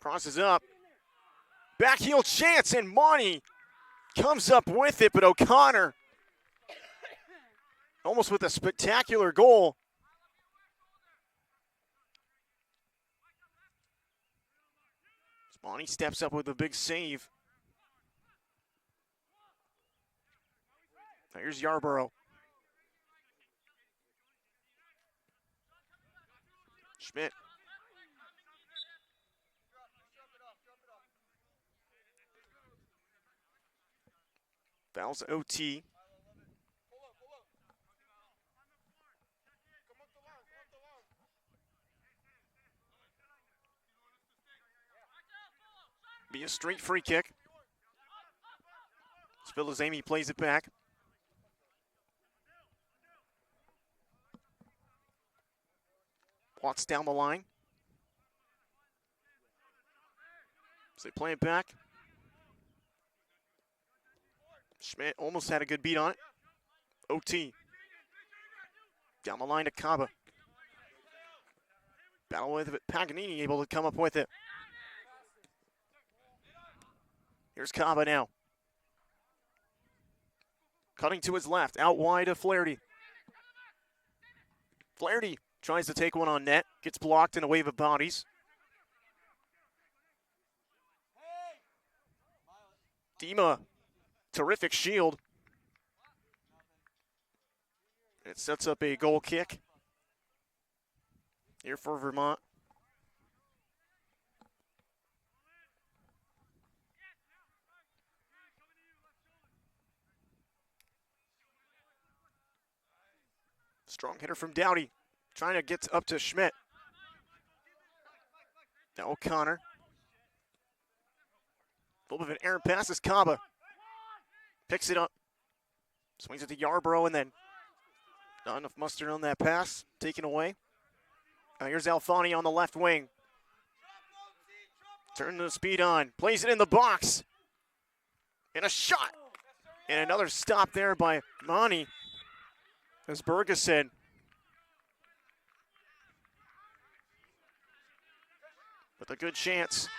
Crosses up. Back heel chance, and Monty comes up with it, but O'Connor almost with a spectacular goal. Monty steps up with a big save. Here's Yarborough. Schmidt. Fouls OT. Be a straight free kick. Filizemi plays it back. Watts down the line. So they play it back. Schmidt almost had a good beat on it. OT. Down the line to Kaba. Battle with it. Paganini able to come up with it. Here's Kaba now. Cutting to his left. Out wide of Flaherty. Flaherty tries to take one on net. Gets blocked in a wave of bodies. Dima. Terrific shield. It sets up a goal kick here for Vermont. Strong hitter from Dowdy. Trying to get up to Schmidt. Now O'Connor. A little bit of an errant pass is Kaba. Picks it up. Swings it to Yarborough, and then not enough mustard on that pass. Taken away. Here's Alfani on the left wing. Turn the speed on. Plays it in the box. And a shot. And another stop there by Monty, as Bergeson. With a good chance.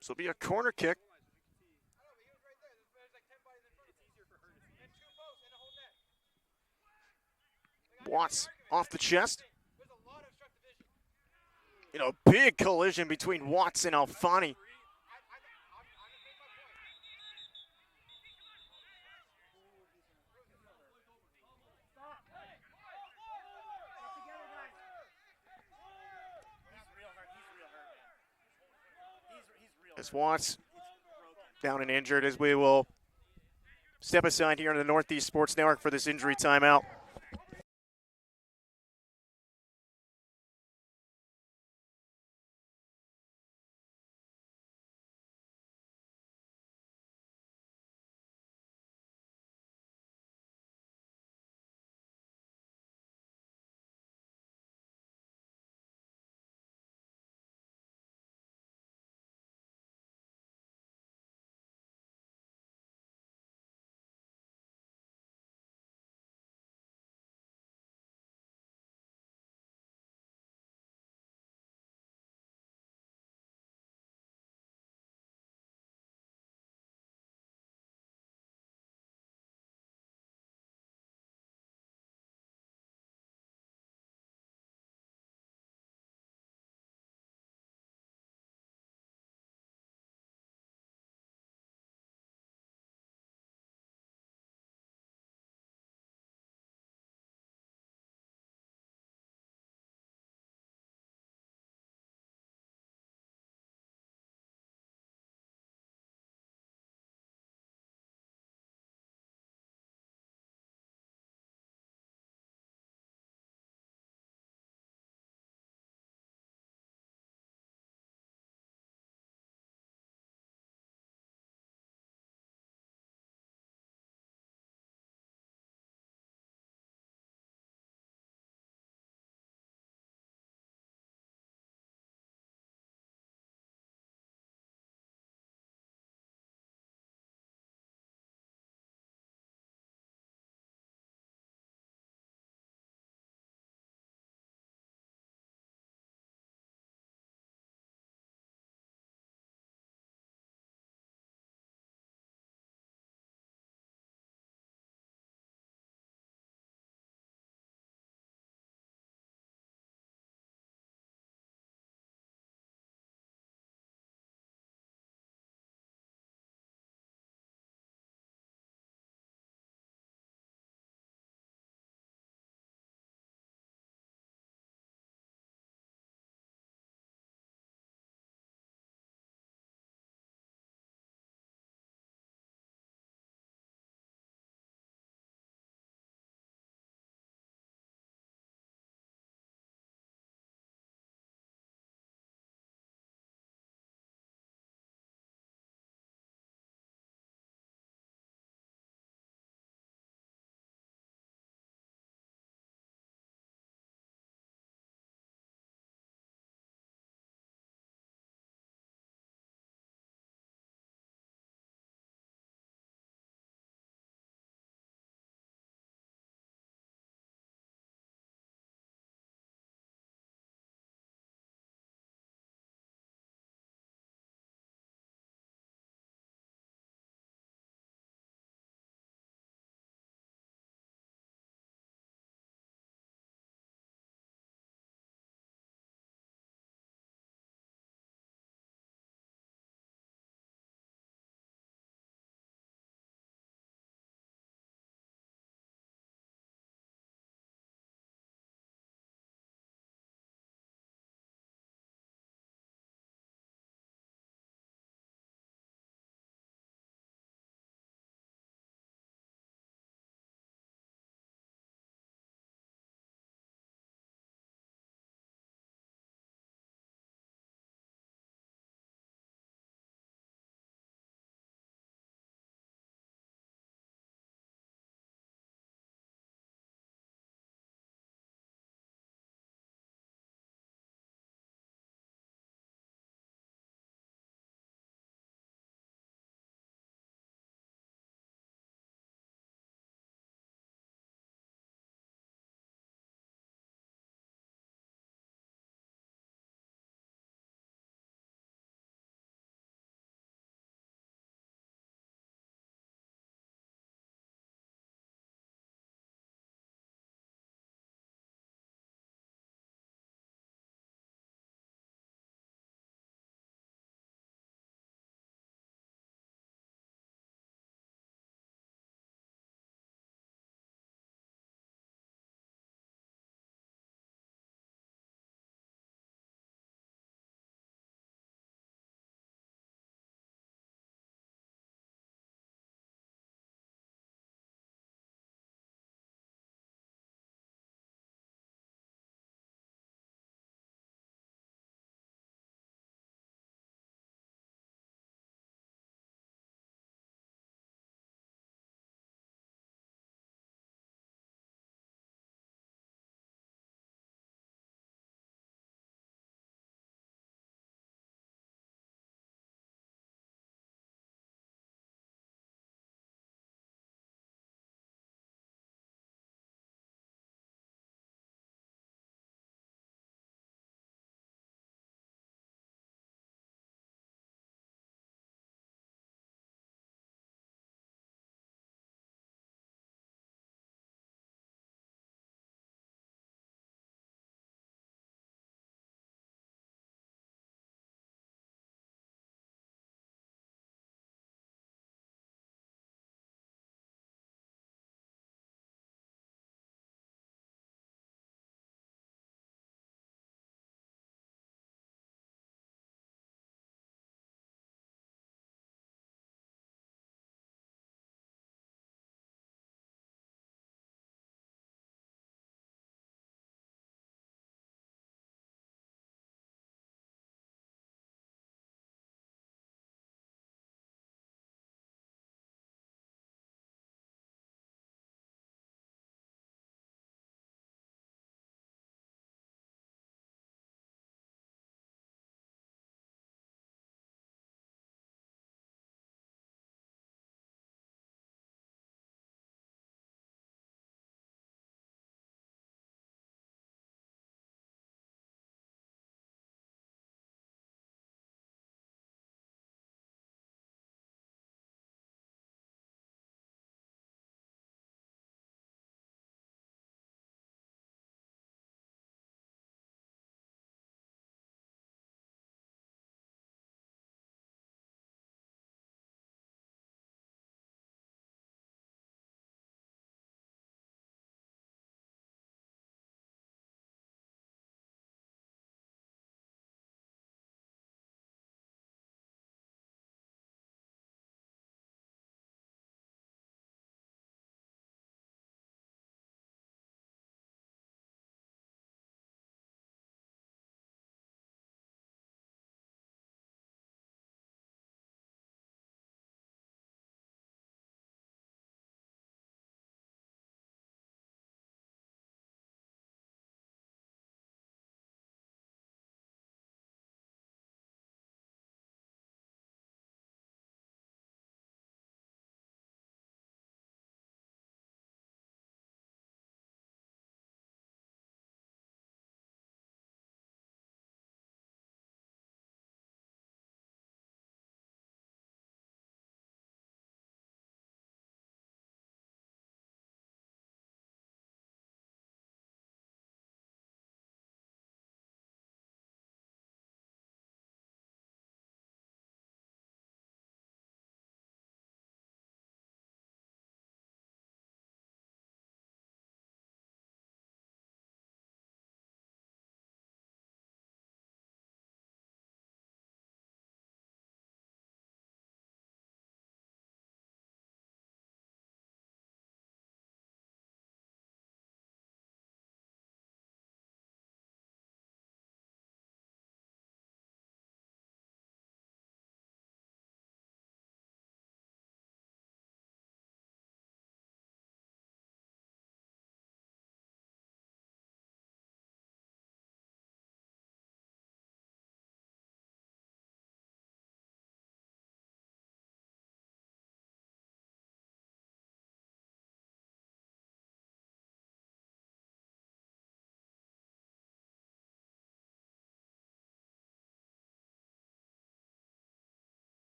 This will be a corner kick. Watts off the chest. You know, big collision between Watts and Alfani. As Watts down and injured, as we will step aside here on the Northeast Sports Network for this injury timeout.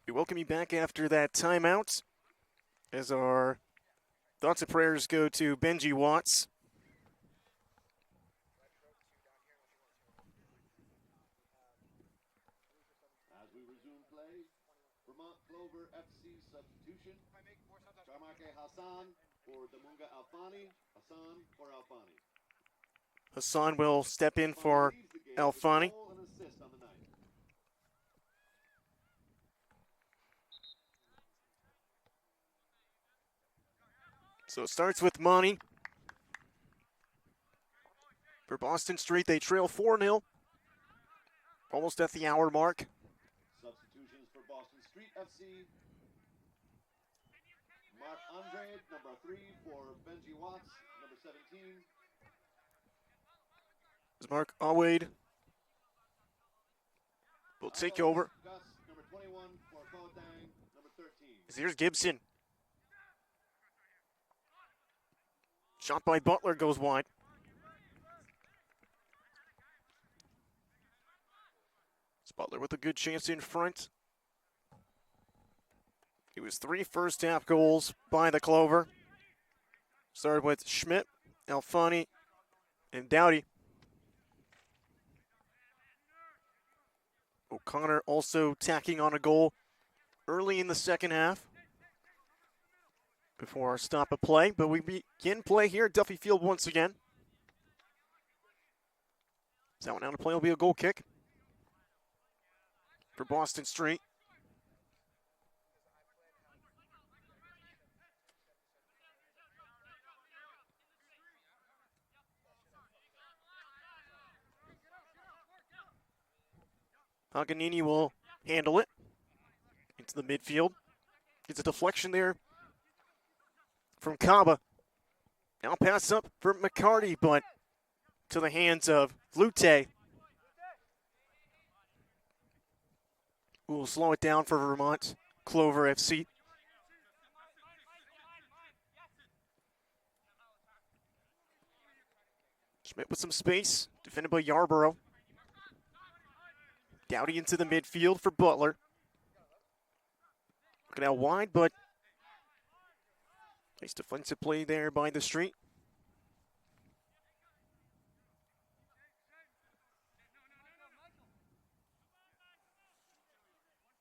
We welcome you back after that timeout as our thoughts and prayers go to Benji Watts. As we resume play, Vermont Clover FC substitution. Sharmake Hassan for Damunga Alfani. Hassan for Alfani. Hassan will step in for Alfani. So it starts with Monty. For Boston Street, they trail 4-0. Almost at the hour mark. Substitutions for Boston Street FC. Mark Andre, number 3 for Benji Watts, number 17. As Mark Awade will take over. Gus, number 21 for Kodang, number 13. Here's Gibson. Shot by Butler goes wide. It's Butler with a good chance in front. It was 3 first-half goals by the Clover. Started with Schmidt, Alfani, and Dowdy. O'Connor also tacking on a goal early in the second half before our stop of play. But we begin play here at Duffy Field once again. So that one out of play will be a goal kick for Boston Street. Paganini will handle it into the midfield. Gets a deflection there from Kaba. Now pass up for McCarty, but to the hands of Lute. Who will slow it down for Vermont Clover FC. Schmidt with some space, defended by Yarborough. Dowdy into the midfield for Butler. Looking out wide, but nice defensive play there by the Street.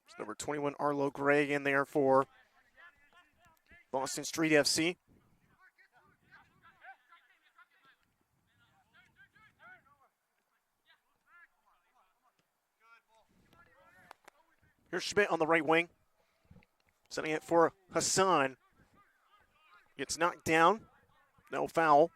It's number 21, Arlo Gray, in there for Boston Street FC. Here's Schmidt on the right wing. Setting it for Hassan. Gets knocked down. No foul.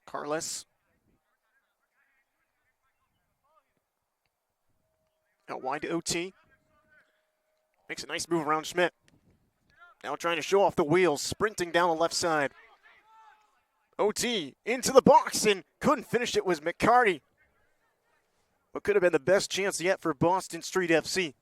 Carles. Out wide to OT. Makes a nice move around Schmidt. Now trying to show off the wheels, sprinting down the left side. OT into the box and couldn't finish it was McCarty. What could have been the best chance yet for Boston Street FC.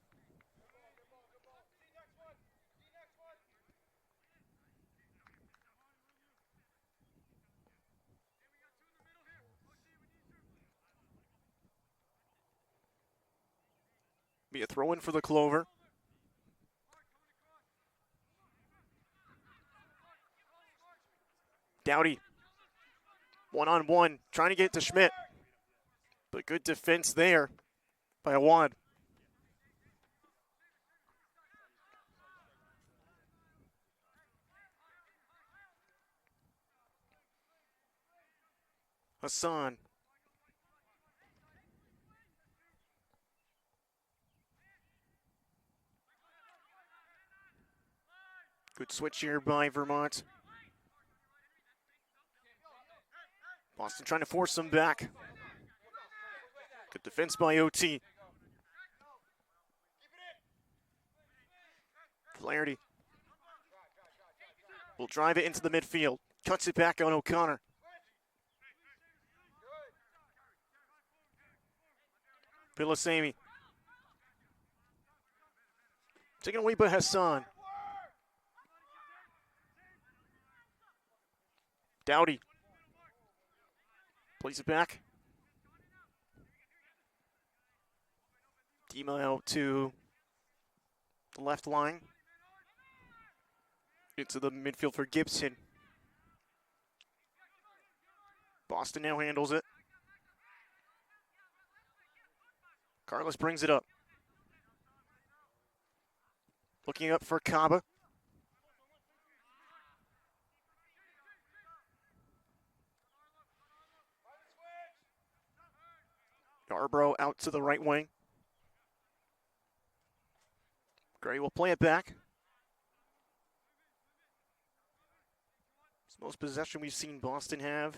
Be a throw-in for the Clover. Dowdy, one-on-one, trying to get it to Schmidt. But good defense there by Awad. Hassan. Good switch here by Vermont. Boston trying to force them back. Good defense by OT. Flaherty will drive it into the midfield. Cuts it back on O'Connor. Pilasamy. Taken away by Hassan. Dowdy plays it back. Dima out to the left line. Into the midfield for Gibson. Boston now handles it. Carlos brings it up. Looking up for Kaba. Yarbrough out to the right wing. Gray will play it back. It's the most possession we've seen Boston have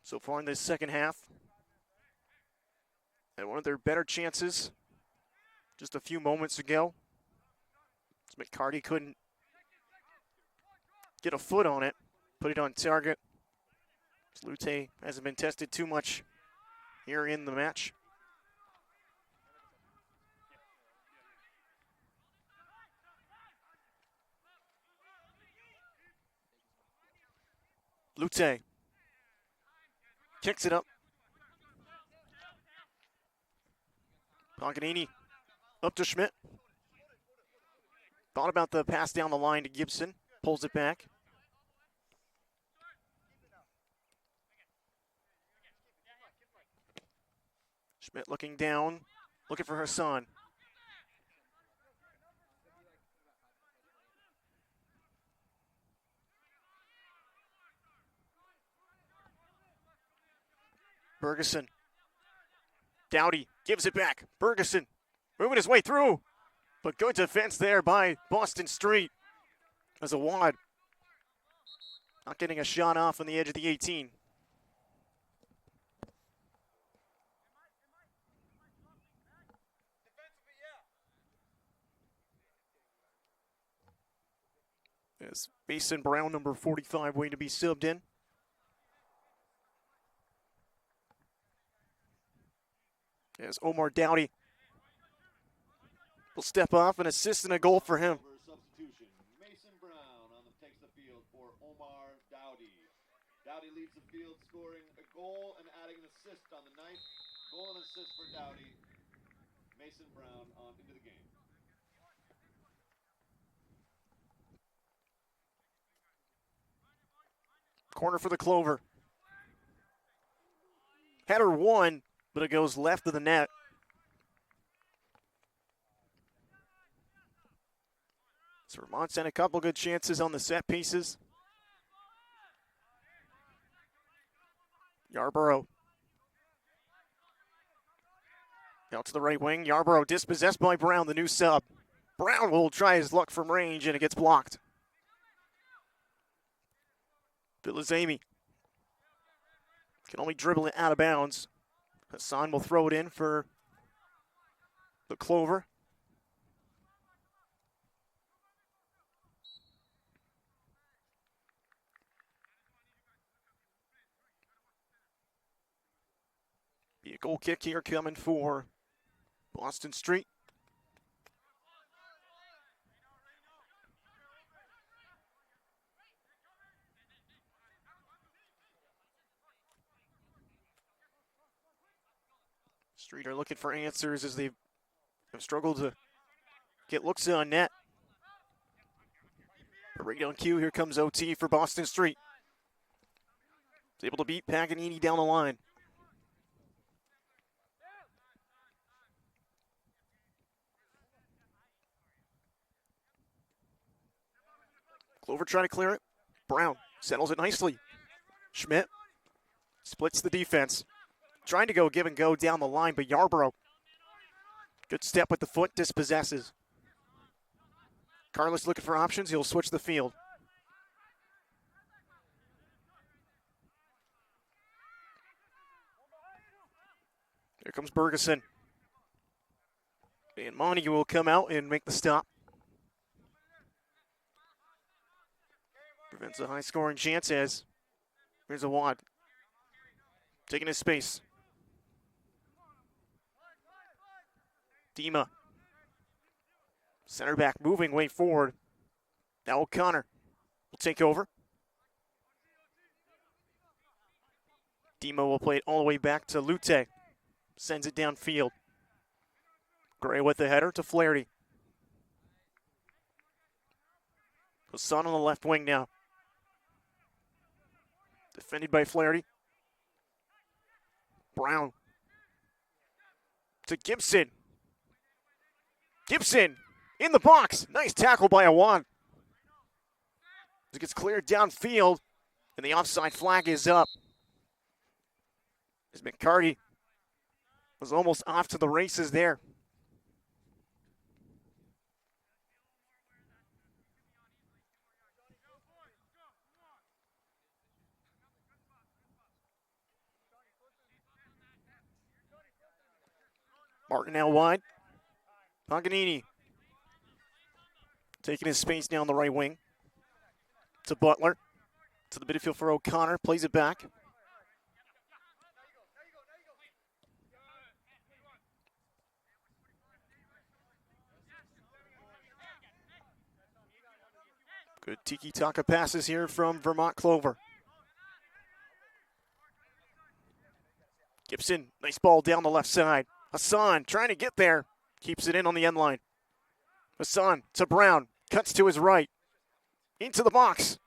so far in this second half. And one of their better chances just a few moments ago. McCarty couldn't get a foot on it, put it on target. Lute hasn't been tested too much here in the match. Lute kicks it up. Paganini up to Schmidt. Thought about the pass down the line to Gibson. Pulls it back. Schmidt looking down, looking for Hassan. Bergeson. Dowdy gives it back. Bergeson moving his way through. But good defense there by Boston Street as a wad. Not getting a shot off on the edge of the 18. As Mason Brown, number 45, waiting to be subbed in. As Omar Dowdy will step off and assist in a goal for him. Substitution. Mason Brown takes the field for Omar Dowdy. Dowdy leads the field, scoring a goal and adding an assist on the night. Goal and assist for Dowdy. Mason Brown on into the game. Corner for the Clover. Header won, but it goes left of the net. So Vermont's had a couple good chances on the set pieces. Yarbrough. Out to the right wing. Yarbrough dispossessed by Brown, the new sub. Brown will try his luck from range, and it gets blocked. Filizemi can only dribble it out of bounds. Hassan will throw it in for the Clover. Be a goal kick here coming for Boston Street. Street are looking for answers as they have struggled to get looks on net. But right on cue, here comes OT for Boston Street. He's able to beat Paganini down the line. Clover trying to clear it. Brown settles it nicely. Schmidt splits the defense. Trying to go give and go down the line, but Yarbrough, good step with the foot, dispossesses. Carlos looking for options. He'll switch the field. Here comes Bergeson. And Montague will come out and make the stop. Prevents a high-scoring chance as here's a wad. Taking his space. Dima. Center back moving way forward. Now O'Connor will take over. Demo will play it all the way back to Lute. Sends it downfield. Gray with the header to Flaherty. Hassan on the left wing now. Defended by Flaherty. Brown. To Gibson. Gibson in the box. Nice tackle by Awan. It gets cleared downfield, and the offside flag is up. As McCarty was almost off to the races there. Martin now wide. Paganini taking his space down the right wing. To Butler. To the midfield for O'Connor. Plays it back. Good tiki-taka passes here from Vermont Clover. Gibson, nice ball down the left side. Hassan trying to get there. Keeps it in on the end line. Hassan to Brown. Cuts to his right. Into the box.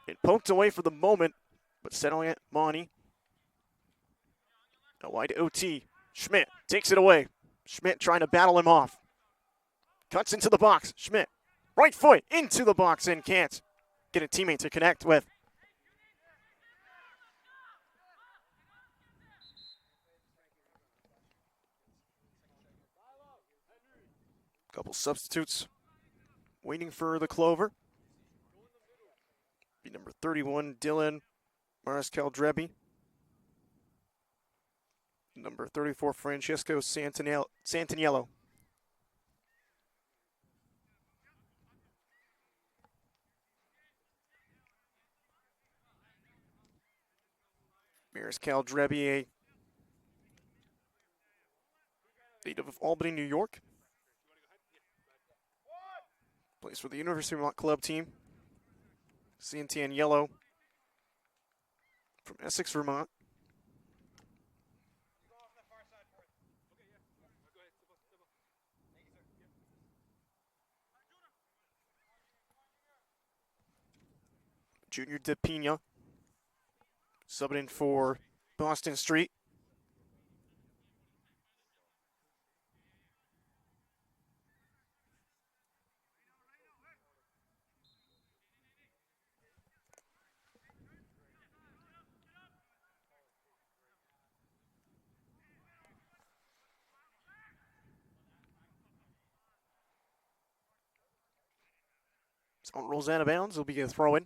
It poked away for the moment, but settling it, Monty. Now wide OT. Schmidt takes it away. Schmidt trying to battle him off. Cuts into the box. Schmidt, right foot into the box and can't get a teammate to connect with. Couple substitutes waiting for the Clover. Be number 31, Dylan Mariscal-Drebi. Number 34, Francesco Santaniello. Mariscal-Drebi, a native of Albany, New York. Plays for the University of Vermont club team. Santaniello from Essex, Vermont. Junior De Pina subbing in for Boston Street. So it rolls out of bounds. It'll be a throw in.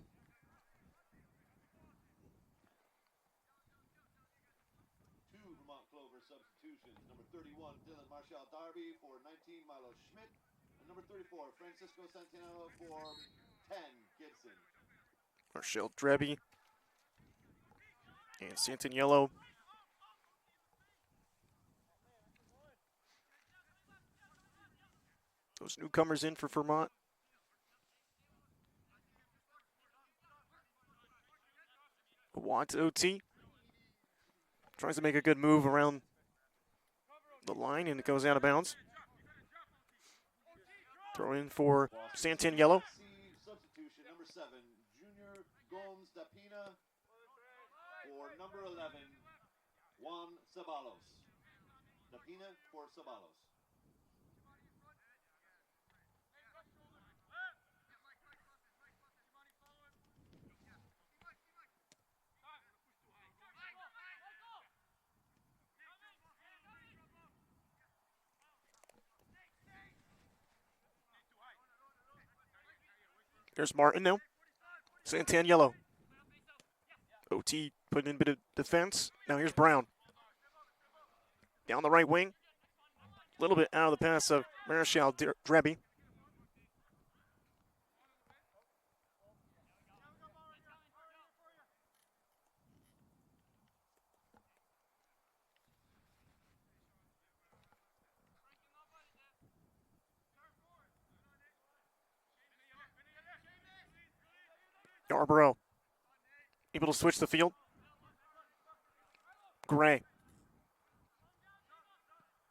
Two Vermont Clover substitutions. Number 31, Dylan Mariscal-Drebi for 19, Milo Schmidt. And number 34, Francisco Santaniello for 10, Gibson. Mariscal-Drebi and Santaniello. Those newcomers in for Vermont. Wants OT. Tries to make a good move around the line, and it goes out of bounds. Throw in for Santaniello. Substitution number 7, Junior Gomes Dapina for number 11, Juan Ceballos. Dapina for Ceballos. There's Martin now. Santaniello. OT putting in a bit of defense. Now here's Brown. Down the right wing. A little bit out of the pass of Mariscal-Drebi. Yarborough able to switch the field. Gray.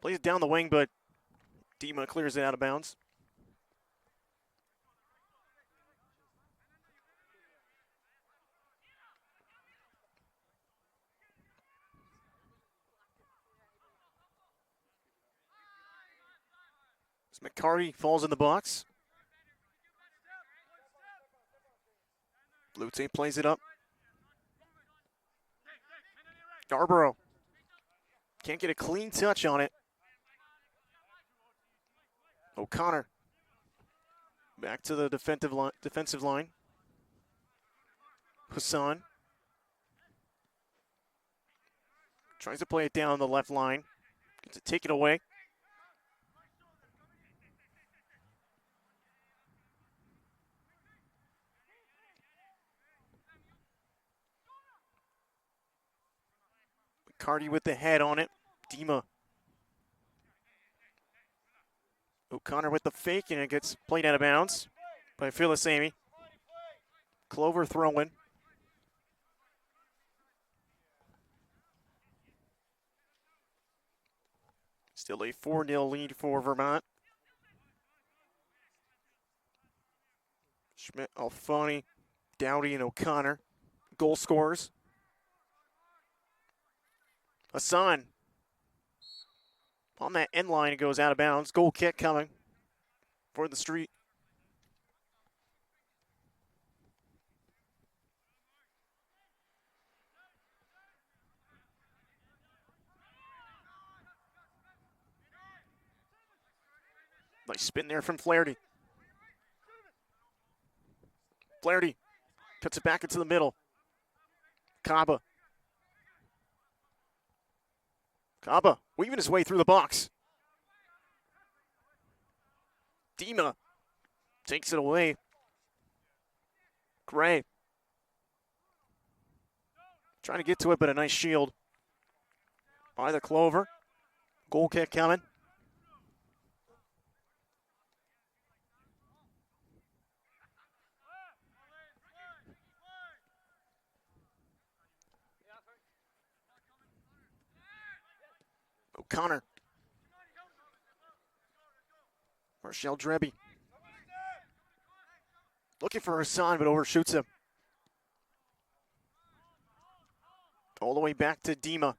Plays it down the wing, but Dima clears it out of bounds. As McCarty falls in the box. Lute plays it up. Yarborough can't get a clean touch on it. O'Connor back to the defensive line. Hassan tries to play it down the left line. Gets it taken away. McCarty with the head on it. Dima. O'Connor with the fake, and it gets played out of bounds by Philisamy. Clover throwing. Still a 4-0 lead for Vermont. Schmidt, Alfani, Dowdy, and O'Connor. Goal scorers. Hassan. On that end line, it goes out of bounds. Goal kick coming for the Street. Nice spin there from Flaherty. Flaherty cuts it back into the middle. Kaba. Kaba weaving his way through the box. Dima takes it away. Gray. Trying to get to it, but a nice shield by the Clover. Goal kick coming. O'Connor. Marshall Drebby. Looking for Hassan, but overshoots him. All the way back to Dima.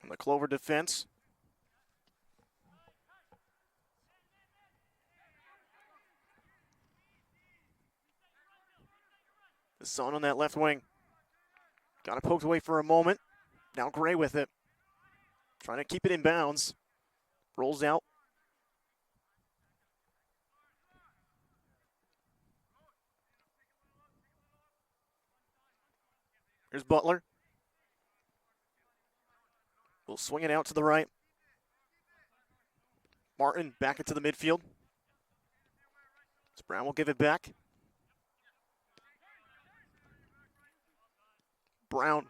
On the Clover defense. Hassan on that left wing. Got it poked away for a moment. Now Gray with it. Trying to keep it in bounds. Rolls out. Here's Butler. We'll swing it out to the right. Martin back into the midfield. So Brown will give it back. Brown.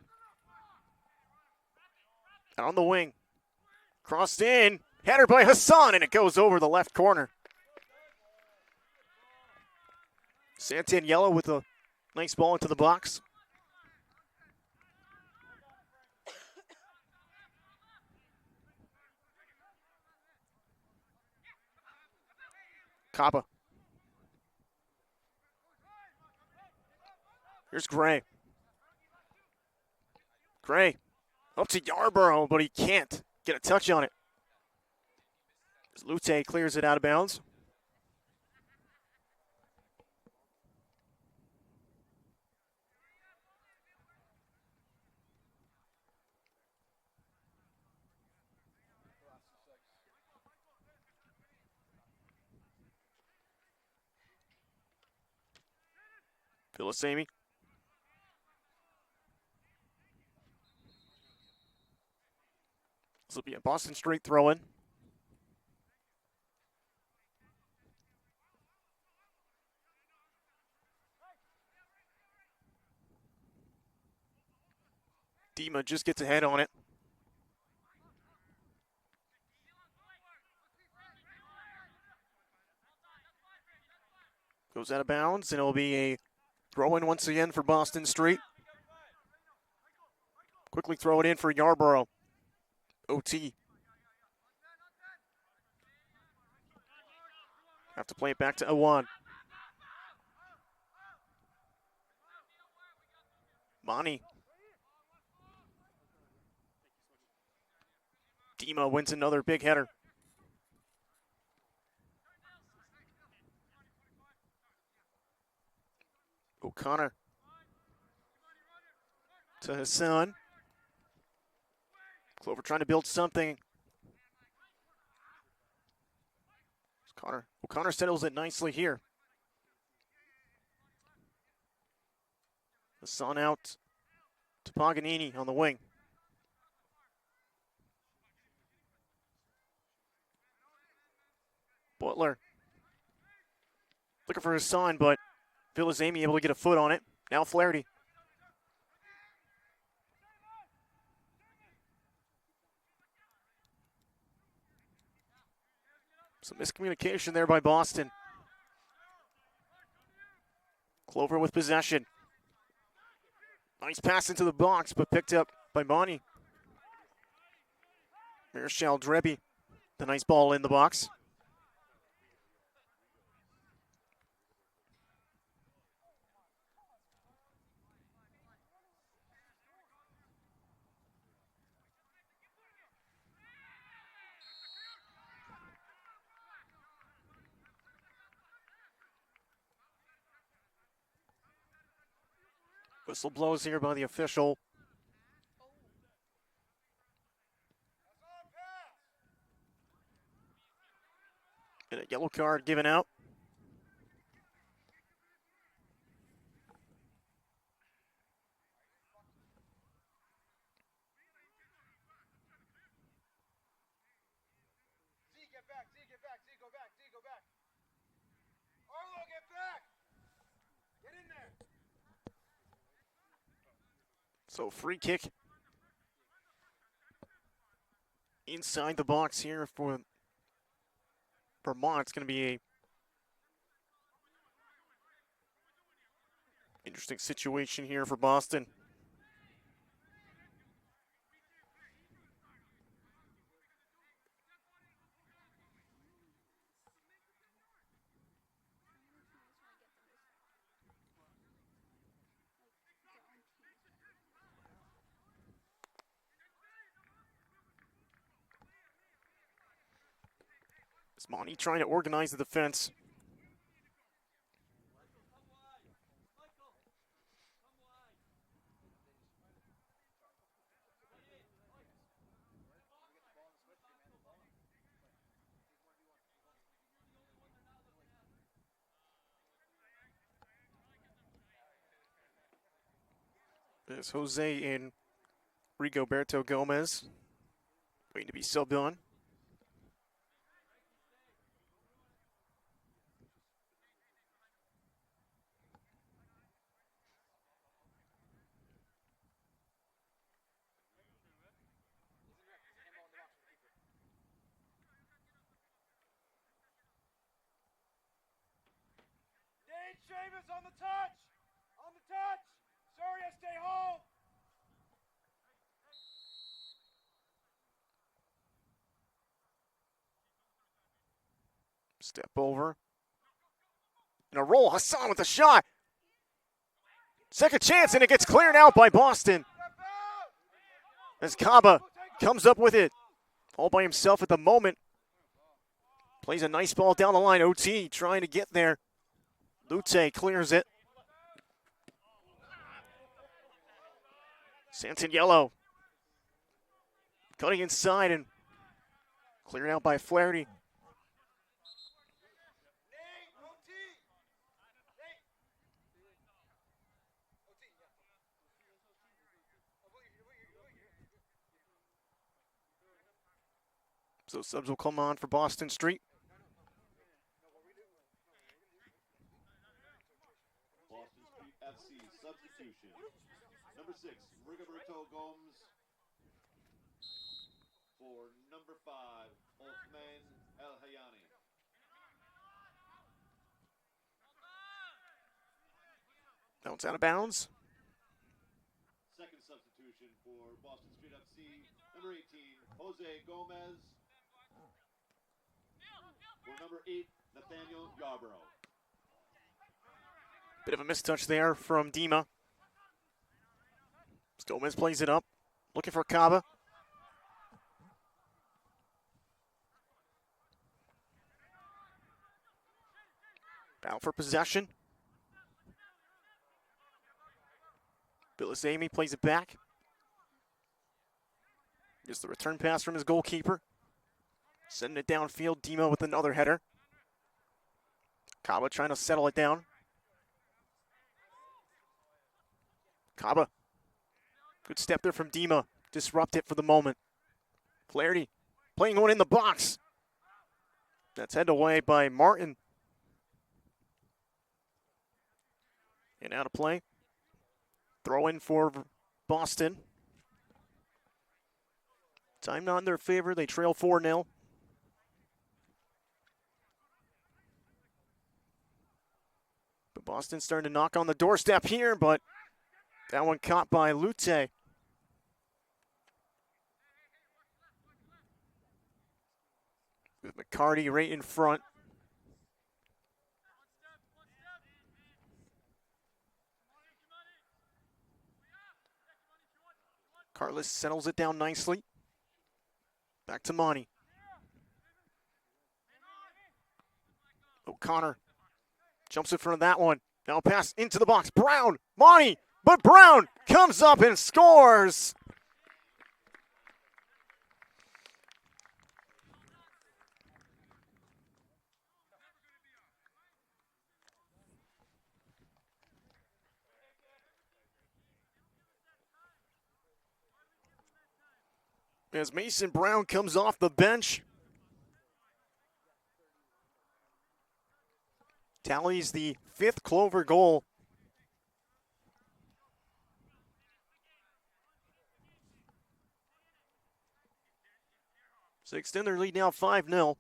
Out on the wing. Crossed in. Header by Hassan, and it goes over the left corner. Santaniello with a nice ball into the box. Kaba. Here's Gray. Gray up to Yarborough, but he can't get a touch on it. Lute clears it out of bounds. Philisamy. This will be a Boston straight throw-in. Dima just gets ahead on it. Goes out of bounds, and it'll be a Throw in once again for Boston Street. Quickly throw it in for Yarborough. OT. Have to play it back to Awan. Monty. Dima wins another big header. O'Connor to Hassan. Clover trying to build something. O'Connor settles it nicely here. Hassan out to Paganini on the wing. Butler looking for Hassan, but Vilazamy able to get a foot on it. Now Flaherty. Some miscommunication there by Boston. Clover with possession. Nice pass into the box, but picked up by Monty. Marshall Drebby, the nice ball in the box. Whistle blows here by the official. And a yellow card given out. So free kick inside the box here for Vermont. It's going to be a interesting situation here for Boston. Monty trying to organize the defense. There's Jose and Rigoberto Gomez waiting to be subbed on. Seamus on the touch! On the touch! Sorry, I stay home! Step over. And a roll. Hassan with a shot. Second chance, and it gets cleared out by Boston. As Kaba comes up with it all by himself at the moment. Plays a nice ball down the line. OT trying to get there. Lute clears it. Santaniello cutting inside and cleared out by Flaherty. So subs will come on for Boston Street. Boston Street FC substitution. Number 6, Rigoberto Gomes. For number 5, Othman El Hayani. Now it's out of bounds. Second substitution for Boston Street FC, number 18, Jose Gomez. For number 8, Nathaniel Yarborough. Bit of a mistouch there from Dima. Gomez plays it up, looking for Kaba. Battle for possession. Bilizami plays it back. Gets the return pass from his goalkeeper. Sending it downfield, Dima with another header. Kaba trying to settle it down. Kaba. Good step there from Dima. Disrupt it for the moment. Flaherty playing one in the box. That's headed away by Martin. And out of play. Throw in for Boston. Time not in their favor. They trail 4-0. But Boston's starting to knock on the doorstep here, but that one caught by Lute. With McCarty right in front. Carlos settles it down nicely. Back to Monty. O'Connor jumps in front of that one. Now pass into the box. Brown, Monty, but Brown comes up and scores. As Mason Brown comes off the bench. Tallies the 5th Clover goal. So extend their lead now 5-0.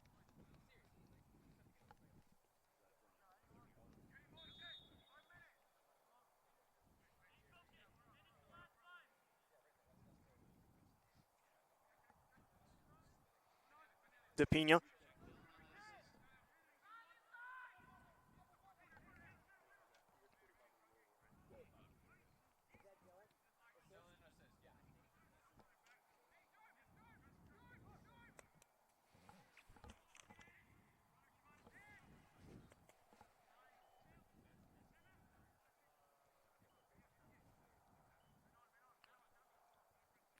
DePina.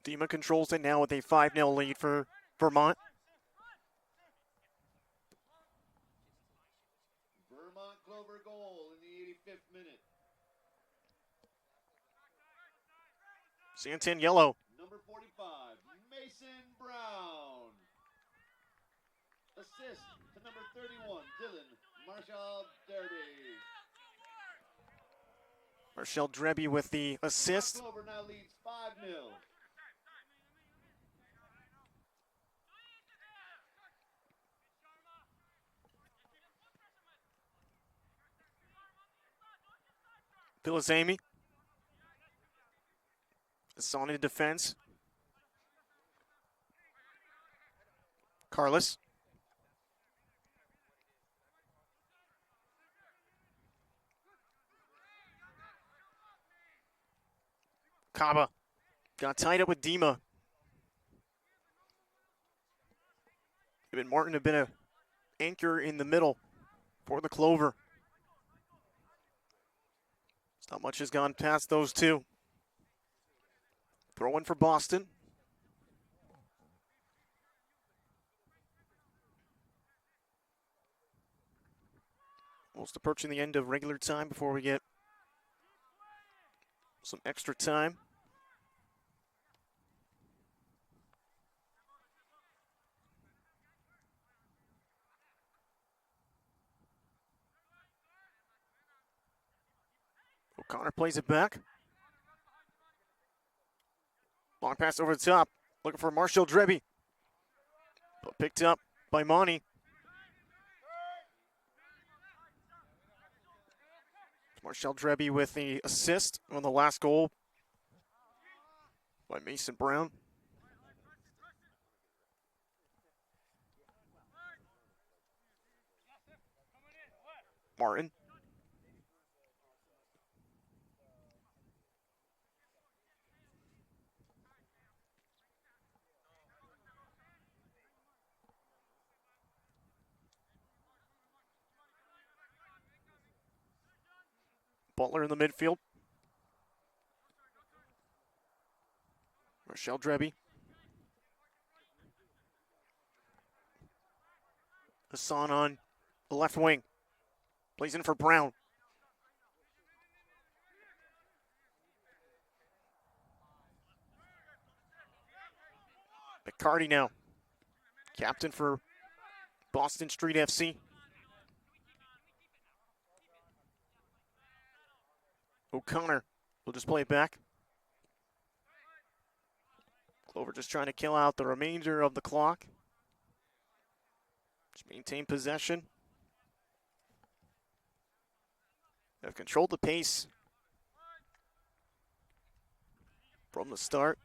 Dima controls it now with a 5-0 lead for Vermont. Vermont Clover goal in the 85th minute. Santan yellow. Number 45, Mason Brown. Assist to number 31, Dylan Marshall Derby. Marshall Dreby with the assist. Clover now leads 5-0. Bilizami. It's on in defense. Carlos. Kaba got tied up with Dima. Even Martin have been an anchor in the middle for the Clover. Not much has gone past those two. Throw in for Boston. Almost approaching the end of regular time before we get some extra time. O'Connor plays it back. Long pass over the top. Looking for Marshall Dreby. But picked up by Monty. Marshall Dreby with the assist on the last goal by Mason Brown. Martin. Butler in the midfield. Marshall Dreby. Hassan on the left wing. Plays in for Brown. McCarty now. Captain for Boston Street FC. O'Connor will just play it back. Clover just trying to kill out the remainder of the clock. Just maintain possession. They've controlled the pace from the start.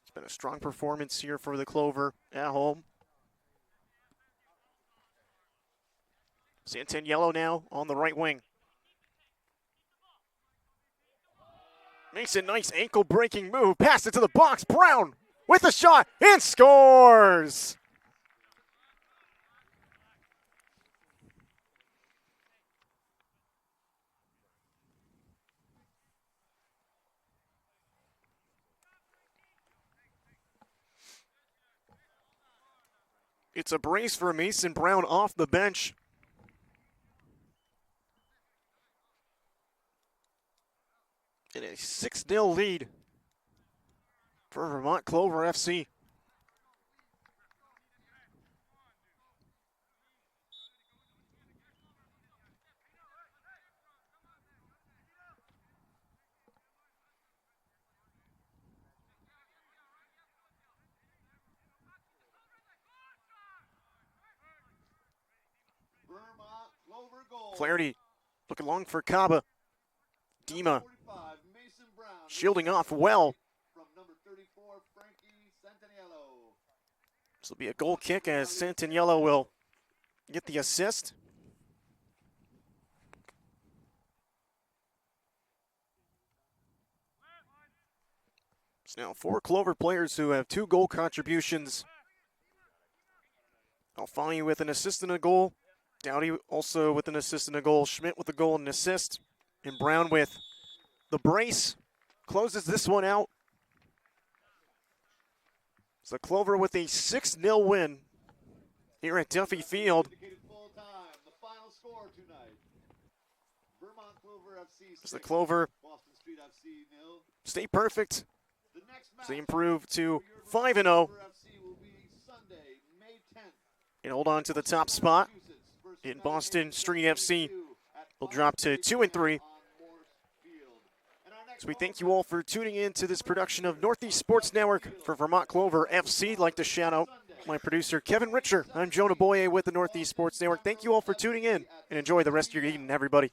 It's been a strong performance here for the Clover at home. Santaniello now on the right wing. Makes a nice ankle-breaking move. Pass it to the box. Brown with a shot and scores! It's a brace for Mason Brown off the bench. And a 6-0 lead for Vermont Clover FC. Flaherty looking long for Kaba. Dima shielding off well. This will be a goal kick as Santaniello will get the assist. It's now 4 Clover players who have 2 goal contributions. Alfani with an assist and a goal. Dowdy also with an assist and a goal. Schmidt with a goal and an assist. And Brown with the brace. Closes this one out. So Clover with a 6-0 win here at Duffy Field. As the Clover stay perfect. So they improve to 5-0. And hold on to the top spot. In Boston Street FC will drop to 2-3. So we thank you all for tuning in to this production of Northeast Sports Network for Vermont Clover FC. I'd like to shout out my producer, Kevin Richer. I'm Jonah Boye with the Northeast Sports Network. Thank you all for tuning in and enjoy the rest of your evening, everybody.